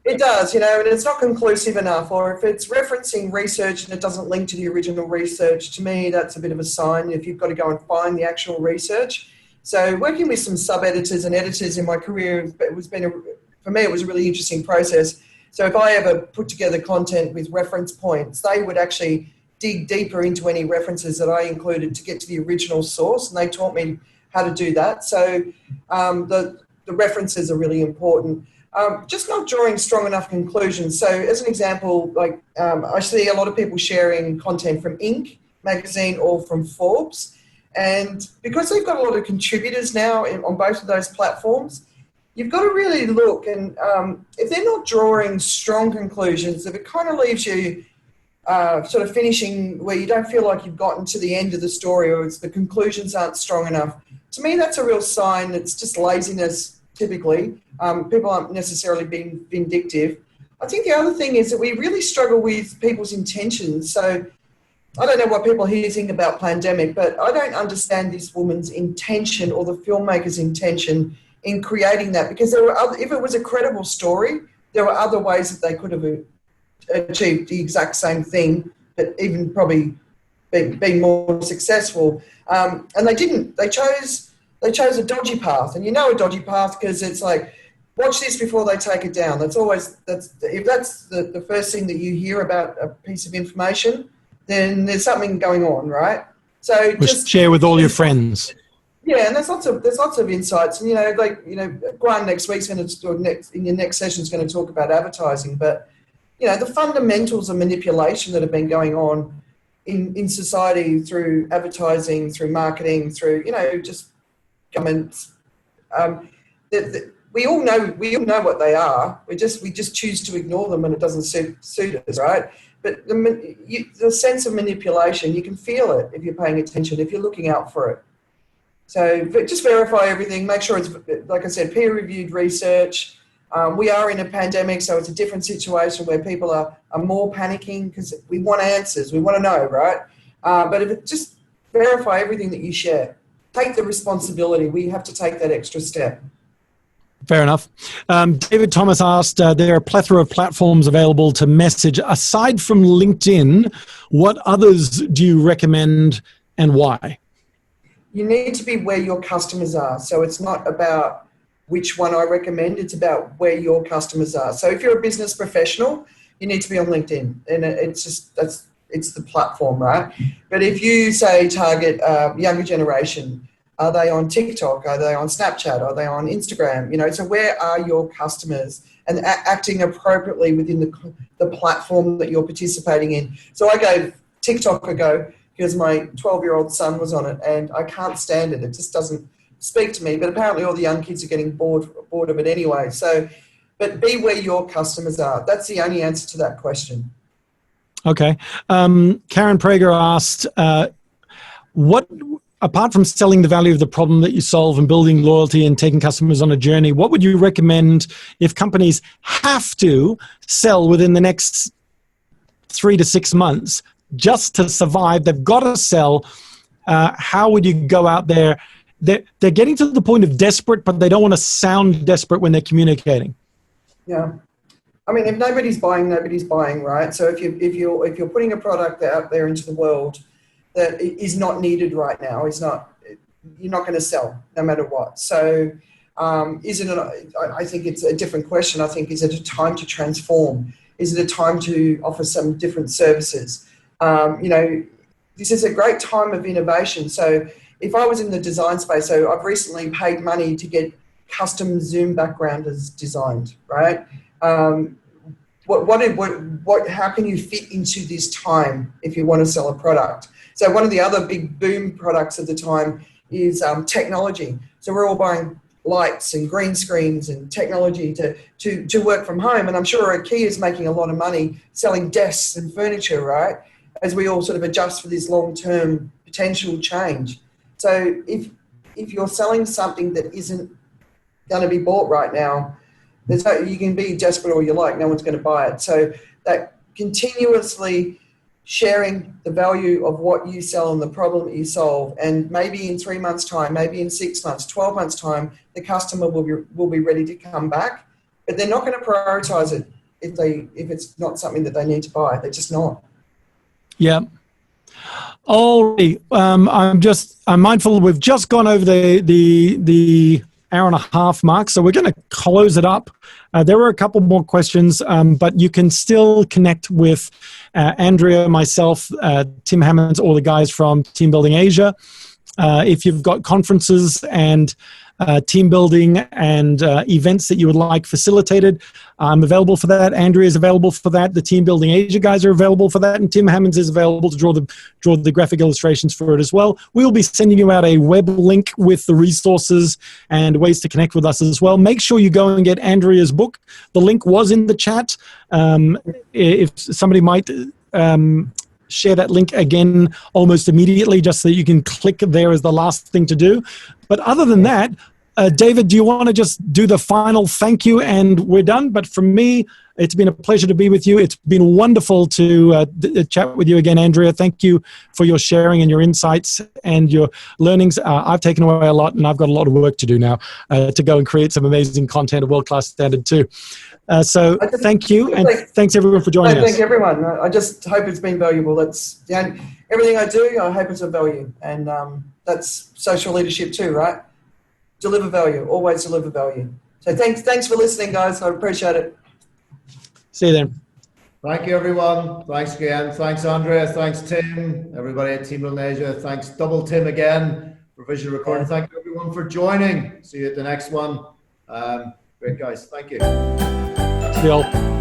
It does, and it's not conclusive enough, or if it's referencing research and it doesn't link to the original research, to me, that's a bit of a sign if you've got to go and find the actual research. So working with some sub-editors and editors in my career, for me, it was a really interesting process. So if I ever put together content with reference points, they would actually dig deeper into any references that I included to get to the original source, and they taught me how to do that. So the references are really important. Just not drawing strong enough conclusions. So as an example, I see a lot of people sharing content from Inc. magazine or from Forbes. And because they've got a lot of contributors now on both of those platforms, you've got to really look. And if they're not drawing strong conclusions, if it kind of leaves you sort of finishing where you don't feel like you've gotten to the end of the story, or the conclusions aren't strong enough, to me, that's a real sign. It's just laziness, typically. People aren't necessarily being vindictive. I think the other thing is that we really struggle with people's intentions. So I don't know what people here think about Plandemic, but I don't understand this woman's intention or the filmmaker's intention in creating that, because if it was a credible story, there were other ways that they could have achieved the exact same thing, but even probably been more successful. And they didn't. They chose a dodgy path, and you know a dodgy path because it's like, watch this before they take it down. If that's the first thing that you hear about a piece of information, then there's something going on, right? So just share with all your friends. Yeah, and there's lots of insights, and Grant next week's going to in your next session is going to talk about advertising, but the fundamentals of manipulation that have been going on in society through advertising, through marketing, through just governments. We all know what they are. We just choose to ignore them when it doesn't suit us, right? But the sense of manipulation, you can feel it if you're paying attention, if you're looking out for it. So just verify everything. Make sure it's, like I said, peer-reviewed research. We are in a pandemic, so it's a different situation where people are more panicking because we want answers. We want to know, right? But just verify everything that you share. Take the responsibility. We have to take that extra step. Fair enough. David Thomas asked, there are a plethora of platforms available to message. Aside from LinkedIn, what others do you recommend and why? You need to be where your customers are. So it's not about which one I recommend, it's about where your customers are. So if you're a business professional, you need to be on LinkedIn, and it's the platform, right? But if you say target younger generation, are they on TikTok? Are they on Snapchat? Are they on Instagram? So where are your customers, and acting appropriately within the platform that you're participating in? So I gave TikTok a go because my 12-year-old son was on it, and I can't stand it. It just doesn't speak to me, but apparently all the young kids are getting bored of it anyway. So, but be where your customers are. That's the only answer to that question. Okay. Karen Prager asked, what, apart from selling the value of the problem that you solve and building loyalty and taking customers on a journey, what would you recommend if companies have to sell within the next 3 to 6 months just to survive? They've got to sell. How would you go out there? They're getting to the point of desperate, but they don't want to sound desperate when they're communicating. Yeah. I mean, if nobody's buying, nobody's buying, right? So if you're putting a product out there into the world that is not needed right now, you're not going to sell no matter what. So I think it's a different question. I think, is it a time to transform? Is it a time to offer some different services? This is a great time of innovation. So if I was in the design space, so I've recently paid money to get custom Zoom backgrounders designed, right? How can you fit into this time if you want to sell a product? So one of the other big boom products of the time is technology. So we're all buying lights and green screens and technology to work from home. And I'm sure IKEA is making a lot of money selling desks and furniture, right? As we all sort of adjust for this long-term potential change. So if you're selling something that isn't going to be bought right now, you can be desperate all you like, no one's going to buy it. So that continuously sharing the value of what you sell and the problem that you solve, and maybe in 3 months' time, maybe in 6 months, 12 months' time, the customer will be ready to come back, but they're not going to prioritize it if it's not something that they need to buy. They're just not. Yeah. Alrighty. I'm mindful we've just gone over the hour and a half mark, so we're going to close it up. There were a couple more questions, but you can still connect with Andrea, myself, Tim Hammonds, or the guys from Team Building Asia. If you've got conferences and team building and events that you would like facilitated, I'm available for that. Andrea is available for that. The Team Building Asia guys are available for that, and Tim Hammonds is available to draw the graphic illustrations for it as well. We'll be sending you out a web link with the resources and ways to connect with us as well. Make sure you go and get Andrea's book. The link was in the chat. If somebody might share that link again almost immediately, just so you can click there as the last thing to do. But other than that, David, do you want to just do the final thank you and we're done? But from me, It's been a pleasure to be with you. It's been wonderful to chat with you again, Andrea. Thank you for your sharing and your insights and your learnings. I've taken away a lot, and I've got a lot of work to do now to go and create some amazing content of world-class standard too. So thank you, and thanks everyone for joining us. Thank everyone. I just hope it's been valuable. That's everything I do. I hope it's of value, and that's social leadership too, right? Deliver value. Always deliver value. So thanks for listening, guys. I appreciate it. See you then. Thank you, everyone. Thanks again. Thanks, Andrea. Thanks, Tim. Everybody at Team Malaysia. Thanks, double Tim again for visual recording. Thank you, everyone, for joining. See you at the next one. Great, guys. Thank you. See you all.